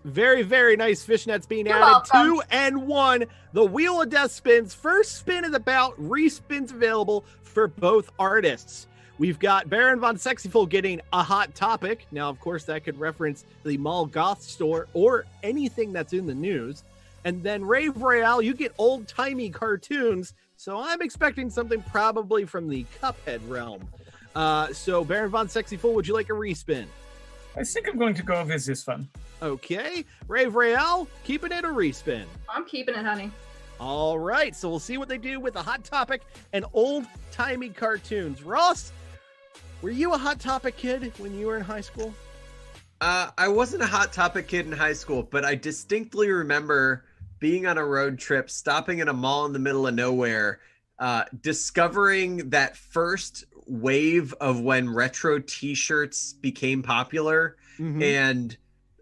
A: Very, very nice fishnets being added. 2 and 1. The Wheel of Death spins. First spin of the bout. Respins available for both artists. We've got Baron von Sexyful getting a hot topic. Now, of course, that could reference the Mall Goth store or anything that's in the news. And then Rave Royale, you get old-timey cartoons. So I'm expecting something probably from the Cuphead realm. So Baron von Sexyful, would you like a respin?
F: I think I'm going to go with this one.
A: Okay. Rave Royale, keeping it a respin.
G: I'm keeping it, honey.
A: All right. So we'll see what they do with a hot topic and old-timey cartoons. Ross, were you a Hot Topic kid when you were in high school?
B: I wasn't a Hot Topic kid in high school, but I distinctly remember being on a road trip, stopping in a mall in the middle of nowhere, discovering that first wave of when retro t-shirts became popular, and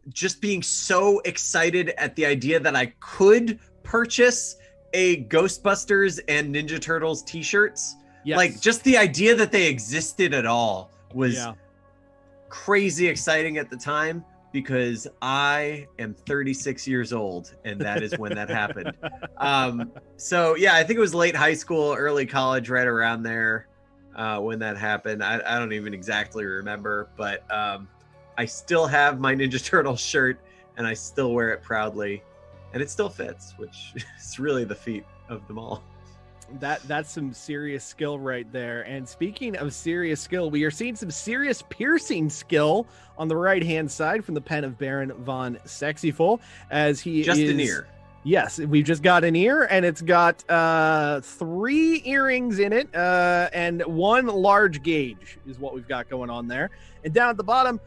B: just being so excited at the idea that I could purchase a Ghostbusters and Ninja Turtles t-shirts. Like just the idea that they existed at all was crazy exciting at the time, because I am 36 years old and that is when that happened. So yeah, I think it was late high school, early college, right around there when that happened. I don't even exactly remember, but I still have my Ninja Turtles shirt and I still wear it proudly, and it still fits, which is really the feat of them all.
A: That's some serious skill right there. And speaking of serious skill, we are seeing some serious piercing skill on the right-hand side from the pen of Baron von Sexyful, as he
B: just an ear.
A: Yes, we've just got an ear, and it's got 3 earrings in it, and 1 large gauge is what we've got going on there. And down at the bottom,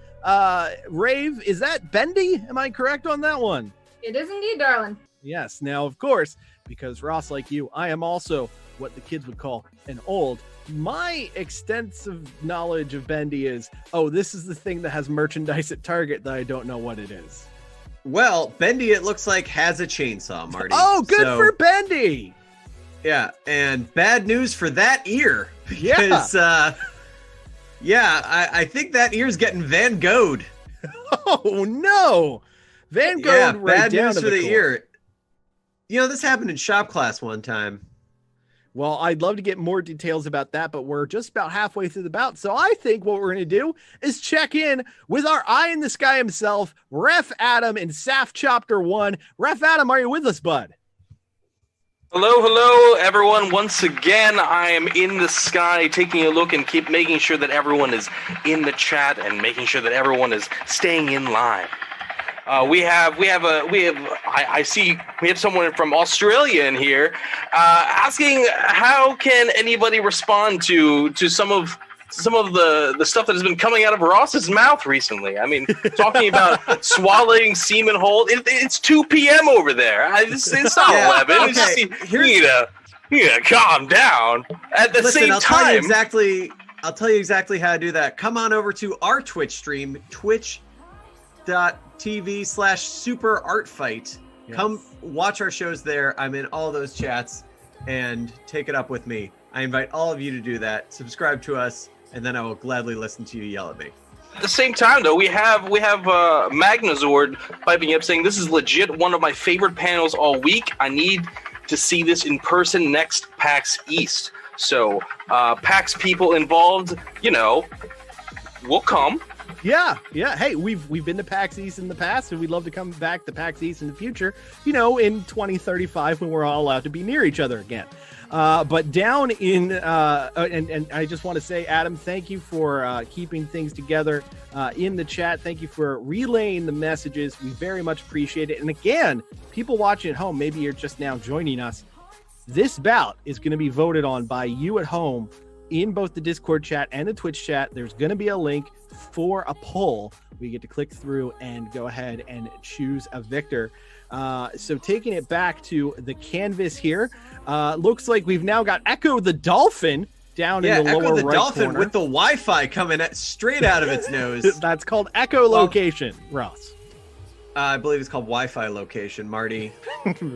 A: Rave, is that Bendy? Am I correct on that one?
G: It is indeed, darling.
A: Yes. Now, of course, because Ross, like you, I am also what the kids would call an old. My extensive knowledge of Bendy is, this is the thing that has merchandise at Target that I don't know what it is.
B: Well, Bendy, it looks like, has a chainsaw, Marty.
A: Oh, good for Bendy.
B: Yeah, and bad news for that ear. Because, I think that ear's getting Van Gogh'd.
A: Oh, no. Van Gogh.
B: Yeah,
A: right
B: bad
A: down
B: news
A: to
B: for the
A: core.
B: ear. You know, this happened in shop class one time.
A: Well, I'd love to get more details about that, but we're just about halfway through the bout. So I think what we're going to do is check in with our eye in the sky himself, Ref Adam in Saf Chapter 1. Ref Adam, are you with us, bud?
E: Hello, everyone. Once again, I am in the sky taking a look and keep making sure that everyone is in the chat and making sure that everyone is staying in line. I see we have someone from Australia in here asking how can anybody respond to some of the stuff that has been coming out of Ross's mouth recently. I mean, talking about swallowing semen whole. It's 2 p.m. over there. It's not 11.
B: Okay.
E: You need to calm down. At the same time,
B: I'll tell you exactly how to do that. Come on over to our Twitch stream, twitch.tv/superartfight. Yes. Come watch our shows there. I'm in all those chats. and take it up with me. I invite all of you to do that. Subscribe to us, and then I will gladly listen to you yell at me.
E: At the same time, though, we have Magnazord piping up saying, this is legit one of my favorite panels all week. I need to see this in person next PAX East. So, PAX people involved, will come.
A: Yeah. Hey, we've been to PAX East in the past, and we'd love to come back to PAX East in the future, in 2035 when we're all allowed to be near each other again. But down in, and I just want to say, Adam, thank you for keeping things together in the chat. Thank you for relaying the messages. We very much appreciate it. And again, people watching at home, maybe you're just now joining us. This bout is going to be voted on by you at home in both the Discord chat and the Twitch chat. There's going to be a link for a poll. We get to click through and go ahead and choose a victor. So taking it back to the canvas here, looks like we've now got Echo the Dolphin down in the
B: Echo
A: lower
B: the
A: right
B: Dolphin
A: corner.
B: with the Wi-Fi coming straight out of its nose.
A: That's called echolocation, Ross.
B: I believe it's called Wi-Fi location, Marty.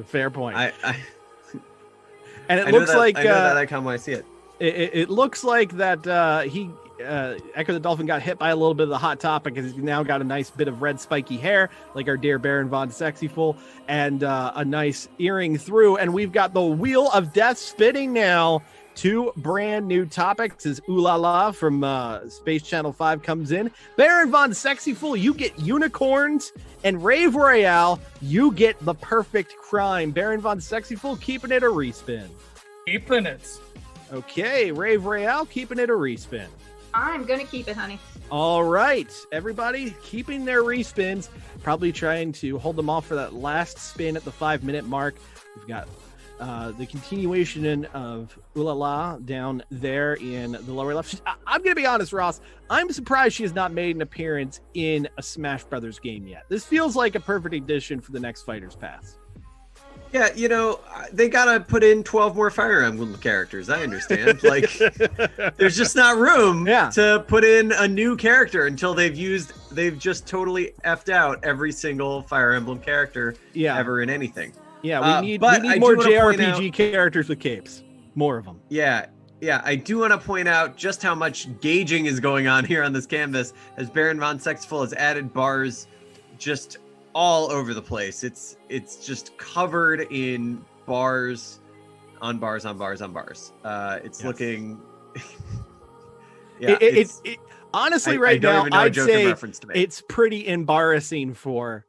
A: Fair point.
B: And
A: it looks like
B: I know that icon when I see it.
A: It looks like that Echo the Dolphin got hit by a little bit of the hot topic, because he's now got a nice bit of red spiky hair, like our dear Baron Von Sexyful, and a nice earring through. And we've got the Wheel of Death spinning now. 2 brand new topics as Ooh La La from Space Channel 5 comes in. Baron Von Sexyful, you get unicorns, and Rave Royale, you get the perfect crime. Baron Von Sexyful keeping it a respin.
F: Keeping it.
A: Okay, Rave Royale keeping it a respin.
G: I'm gonna keep it, honey.
A: All right, everybody keeping their respins, probably trying to hold them off for that last spin at the 5-minute mark. We've got the continuation of Ooh La La down there in the lower left. I'm going to be honest, Ross. I'm surprised she has not made an appearance in a Smash Brothers game yet. This feels like a perfect addition for the next Fighter's Pass.
B: Yeah, they gotta put in 12 more Fire Emblem characters. I understand. There's just not room to put in a new character until they've just totally effed out every single Fire Emblem character ever in anything.
A: Yeah, we need more JRPG characters with capes. More of them.
B: Yeah, I do want to point out just how much gauging is going on here on this canvas, as Baron Von Sexful has added bars just all over the place. It's just covered in bars on bars on bars on bars. It's looking
A: honestly right now I'd say it's pretty embarrassing for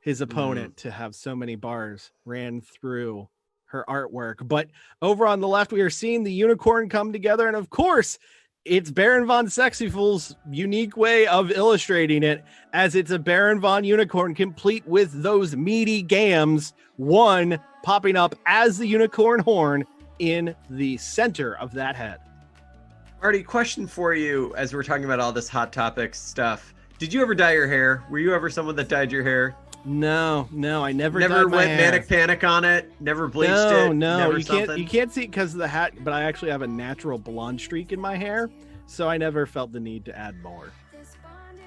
A: his opponent to have so many bars ran through her artwork. But over on the left, we are seeing the unicorn come together, and of course it's Baron Von Sexyful's unique way of illustrating it, as it's a Baron Von unicorn complete with those meaty gams, one popping up as the unicorn horn in the center of that head.
B: Marty, question for you as we're talking about all this Hot Topics stuff. Did you ever dye your hair? Were you ever someone that dyed your hair?
A: No, I never
B: went
A: hair.
B: manic panic on it. Never bleached it.
A: No, you can't see it because of the hat. But I actually have a natural blonde streak in my hair, so I never felt the need to add more.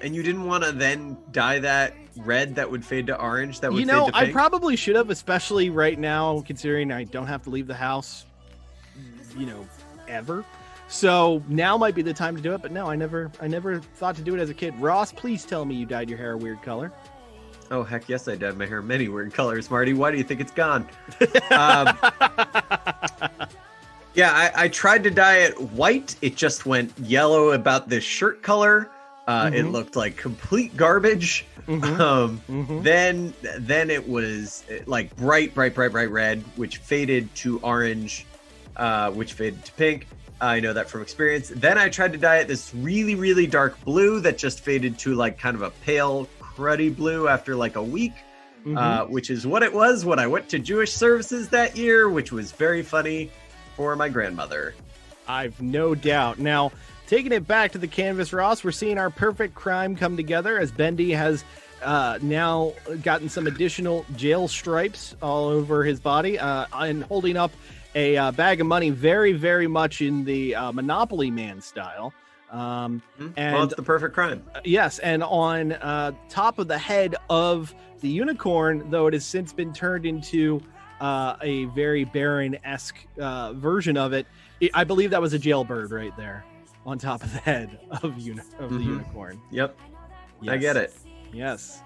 B: And you didn't want to then dye that red that would fade to orange? That would fade to pink?
A: I probably should have, especially right now, considering I don't have to leave the house, ever. So now might be the time to do it. But no, I never thought to do it as a kid. Ross, please tell me you dyed your hair a weird color.
B: Oh, heck yes, I dyed my hair many weird colors, Marty. Why do you think it's gone? I tried to dye it white. It just went yellow about this shirt color. It looked like complete garbage. Then it was like bright red, which faded to orange, which faded to pink. I know that from experience. Then I tried to dye it this really, really dark blue that just faded to like kind of a pale cruddy blue after like a week, which is what it was when I went to Jewish services that year, which was very funny for my grandmother.
A: I've no doubt. Now, taking it back to the canvas, Ross, we're seeing our perfect crime come together as Bendy has now gotten some additional jail stripes all over his body and holding up a bag of money very, very much in the Monopoly Man style.
B: And it's the perfect crime.
A: Yes, and on top of the head of the unicorn, though it has since been turned into a very Baron-esque version of it. I believe that was a jailbird right there on top of the head of the unicorn.
B: Yep.
A: Yes.
B: I get it.
A: Yes.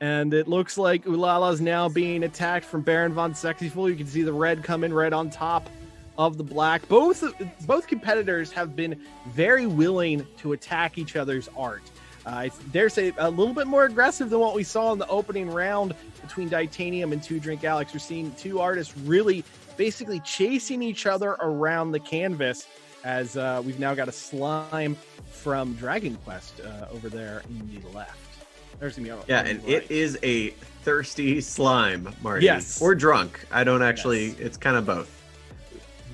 A: And it looks like Ulala's now being attacked from Baron von Sexyful. You can see the red coming right on top of the black. Both competitors have been very willing to attack each other's art. I dare say a little bit more aggressive than what we saw in the opening round between Titanium and Two Drink Alex. We're seeing two artists really basically chasing each other around the canvas, as we've now got a slime from Dragon Quest over there in the left.
B: And it is a thirsty slime, Marty.
A: Yes.
B: Or drunk. I don't actually, it's kind of both.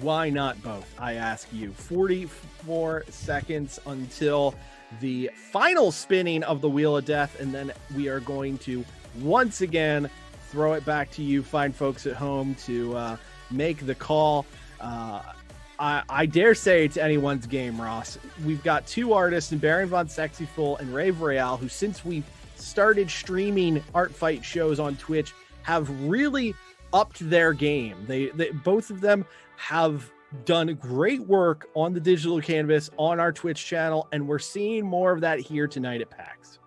A: Why not both, I ask you? 44 seconds until the final spinning of the Wheel of Death, and then we are going to once again throw it back to you fine folks at home to make the call. I dare say it's anyone's game, Ross. We've got two artists in Baron von Sexyful and Rave Royale, who since we started streaming art fight shows on Twitch have really upped their game. They both of them have done great work on the digital canvas on our Twitch channel, and we're seeing more of that here tonight at PAX.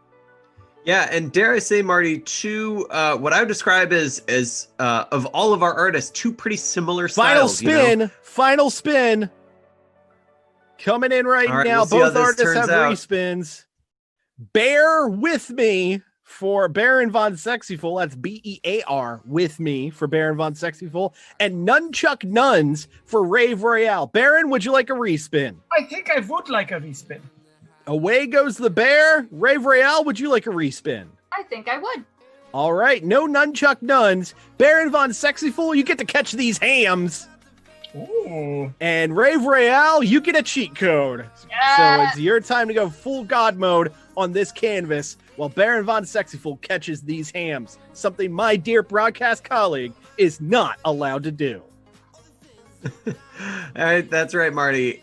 B: Yeah, and dare I say, Marty, two what I would describe as of all of our artists, two pretty similar styles.
A: Final spin coming in right now.
B: We'll
A: both artists have respins. Bear with me for Baron von Sexyful. That's BEAR with me for Baron von Sexyful, and Nunchuck Nuns for Rave Royale. Baron, would you like a respin?
F: I think I would like a respin.
A: Away goes the bear. Rave Royale, would you like a respin?
G: I think I would.
A: All right, no Nunchuck Nuns. Baron von Sexyful, you get to catch these hams.
F: Ooh.
A: And Rave Royale, you get a cheat code.
G: Yeah.
A: So it's your time to go full god mode on this canvas while Baron von Sexyful catches these hams. Something my dear broadcast colleague is not allowed to do.
B: All right, that's right, Marty.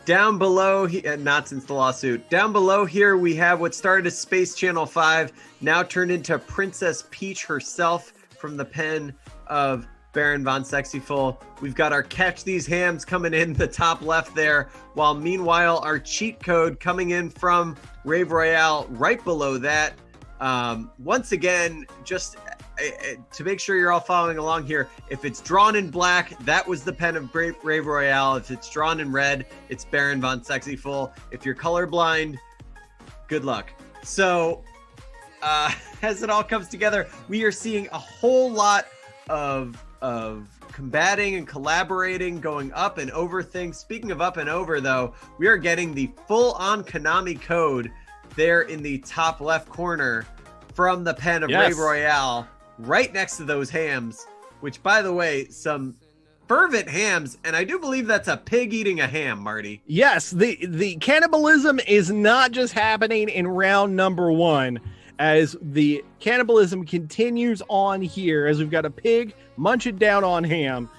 B: Down below, not since the lawsuit, down below here we have what started as Space Channel 5, now turned into Princess Peach herself from the pen of Baron von Sexyful. We've got our Catch These Hams coming in the top left there, while meanwhile our cheat code coming in from Rave Royale right below that. Once again, just to make sure you're all following along here, if it's drawn in black, that was the pen of Rave Royale. If it's drawn in red, it's Baron von Sexyful. If you're colorblind, good luck. So as it all comes together, we are seeing a whole lot of combating and collaborating, going up and over things. Speaking of up and over, though, we are getting the full-on Konami code there in the top left corner from the pen of Rave Royale, right next to those hams, which, by the way, some fervent hams, and I do believe that's a pig eating a ham, Marty.
A: Yes, the cannibalism is not just happening in round number one, as the cannibalism continues on here, as we've got a pig munching down on ham.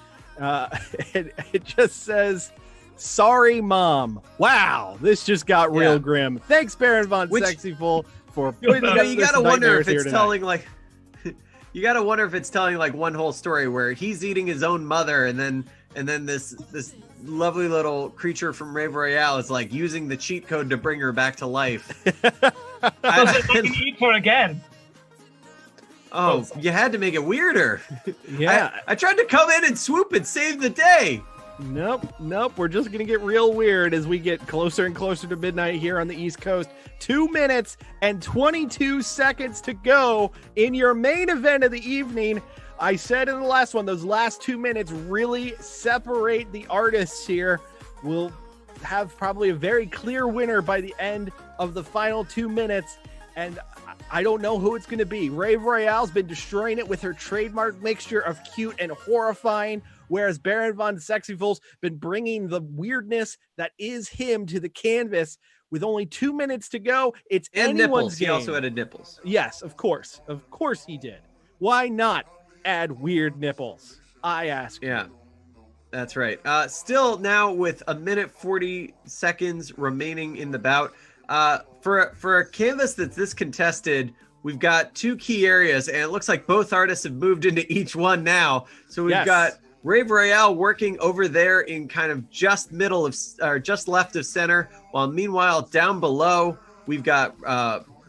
A: It just says, "Sorry, Mom." Wow, this just got real grim. Thanks, Baron von Sexyful, for putting
B: you gotta wonder if it's telling like you gotta wonder if it's telling like one whole story where he's eating his own mother, and then this lovely little creature from Rave Royale is like using the cheat code to bring her back to life.
F: I can eat her again.
B: Oh, you had to make it weirder.
A: Yeah.
B: I tried to come in and swoop and save the day.
A: Nope. We're just going to get real weird as we get closer and closer to midnight here on the East Coast. 2 minutes and 22 seconds to go in your main event of the evening. I said in the last one, those last 2 minutes really separate the artists here. We'll have probably a very clear winner by the end of the final 2 minutes. And I don't know who it's going to be. Rave Royale's been destroying it with her trademark mixture of cute and horrifying, whereas Baron von Sexyful's been bringing the weirdness that is him to the canvas. With only 2 minutes to go, it's
B: and
A: anyone's
B: nipples.
A: game.
B: He also added nipples.
A: Yes, of course he did. Why not add weird nipples? I ask.
B: Yeah, that's right. Still now with 1 minute 40 seconds remaining in the bout. For a canvas that's this contested, we've got two key areas, and it looks like both artists have moved into each one now. So we've got Rave Royale working over there in kind of just middle of, or just left of center, while meanwhile down below we've got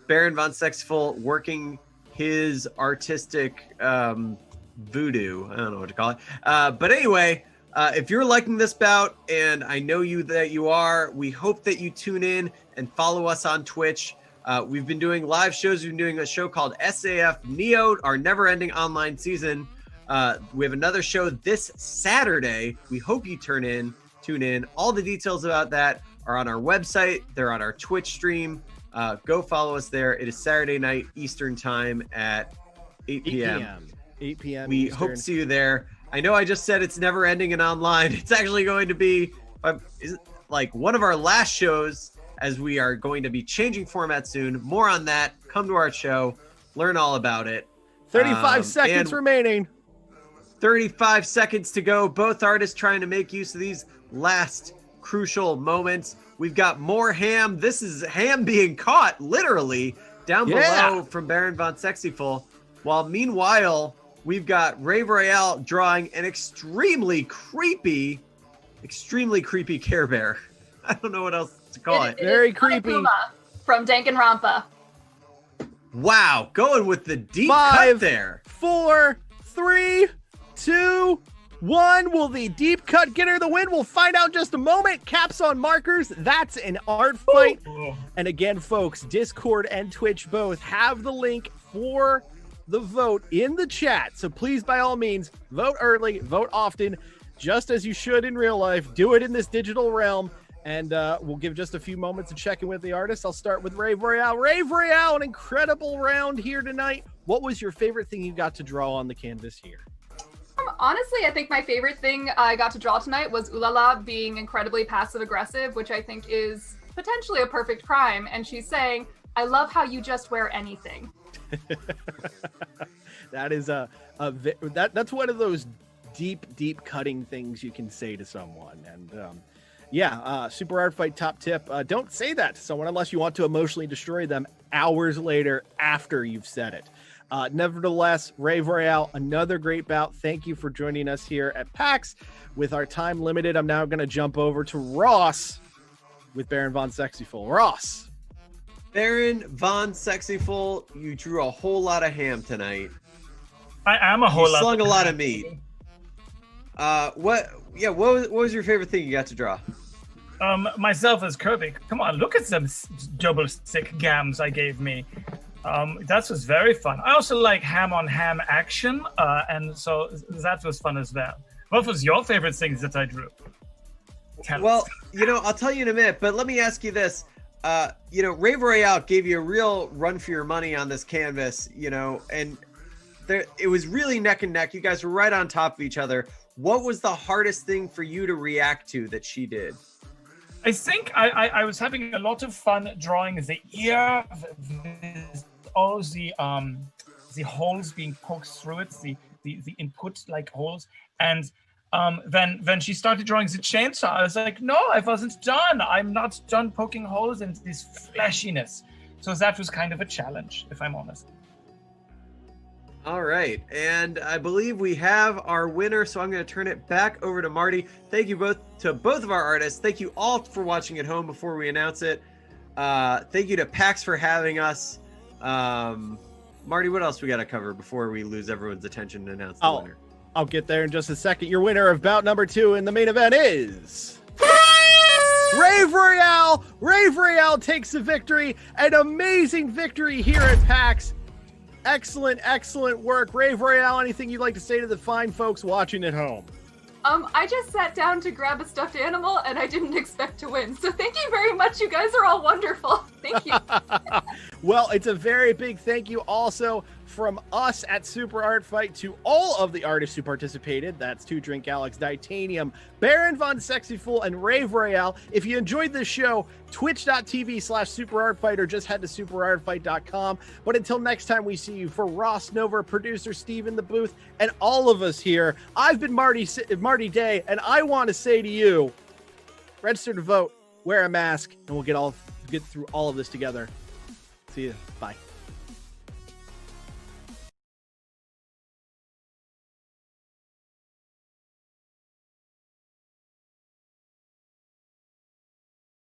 B: Baron von Sexful working his artistic voodoo. I don't know what to call it. But anyway, if you're liking this bout, and I know that you are, we hope that you tune in and follow us on Twitch. We've been doing live shows. We've been doing a show called SAF Neo, our never-ending online season. We have another show this Saturday. We hope you tune in. All the details about that are on our website. They're on our Twitch stream. Go follow us there. It is Saturday night Eastern time at 8 p.m.
A: 8 p.m.
B: We
A: Eastern.
B: hope to see you there. I know I just said it's never ending and online. It's actually going to be like one of our last shows, as we are going to be changing format soon. More on that. Come to our show. Learn all about it.
A: 35 seconds remaining.
B: 35 seconds to go. Both artists trying to make use of these last crucial moments. We've got more ham. This is ham being caught, literally, down below from Baron von Sexyful. While meanwhile, we've got Rave Royale drawing an extremely creepy Care Bear. I don't know what else to call it.
A: Very creepy.
G: Puma from Danganronpa.
B: Wow, going with the deep
A: 5,
B: cut there.
A: 4, 3, 2, 1. Will the deep cut get her the win? We'll find out in just a moment. Caps on markers. That's an art fight. And again, folks, Discord and Twitch both have the link for the vote in the chat. So please, by all means, vote early, vote often, just as you should in real life. Do it in this digital realm. And we'll give just a few moments to check in with the artists. I'll start with Rave Royale. Rave Royale, an incredible round here tonight. What was your favorite thing you got to draw on the canvas here?
G: Honestly, I think my favorite thing I got to draw tonight was Ulala being incredibly passive-aggressive, which I think is potentially a perfect crime. And she's saying, I love how you just wear anything.
A: That is that's one of those deep cutting things you can say to someone. And super art fight top tip, don't say that to someone unless you want to emotionally destroy them hours later after you've said it. Nevertheless, Rave Royale, another great bout. Thank you for joining us here at PAX. With our time limited, I'm now going to jump over to Ross with Baron von Sexyful. Ross.
B: Baron von Sexyful, you drew a whole lot of ham tonight.
F: I am a whole
B: lot. You slung a lot of meat. What was your favorite thing you got to draw?
F: Myself as Kirby. Come on, look at some double stick gams I gave me. That was very fun. I also like ham on ham action, and so that was fun as well. What was your favorite things that I drew?
B: Well, I'll tell you in a minute, but let me ask you this. Rave Royale gave you a real run for your money on this canvas, and it was really neck and neck. You guys were right on top of each other. What was the hardest thing for you to react to that she did?
F: I think I was having a lot of fun drawing the ear, all the holes being poked through it, the input like holes, and then she started drawing the chainsaw. I was like, no, I wasn't done. I'm not done poking holes in this fleshiness. So that was kind of a challenge, if I'm honest.
B: All right, and I believe we have our winner, so I'm going to turn it back over to Marty. Thank you both of our artists. Thank you all for watching at home before we announce it. Thank you to PAX for having us. Marty, what else we got to cover before we lose everyone's attention and announce the winner?
A: I'll get there in just a second. Your winner of bout number 2 in the main event is Rave Royale. Rave Royale takes the victory. An amazing victory here at PAX. Excellent work. Rave Royale, anything you'd like to say to the fine folks watching at home?
G: I just sat down to grab a stuffed animal and I didn't expect to win. So thank you very much. You guys are all wonderful. Thank you.
A: Well, it's a very big thank you also from us at Super Art Fight to all of the artists who participated. That's Two Drink Alex, Titanium, Baron von Sexyful, and Rave Royale. If you enjoyed this show, twitch.tv/superartfight or just head to superartfight.com. But until next time we see you, for Ross Nova, producer Steve in the booth, and all of us here, I've been Marty Day, and I want to say to you, register to vote, wear a mask, and we'll get through all of this together. See you. Bye.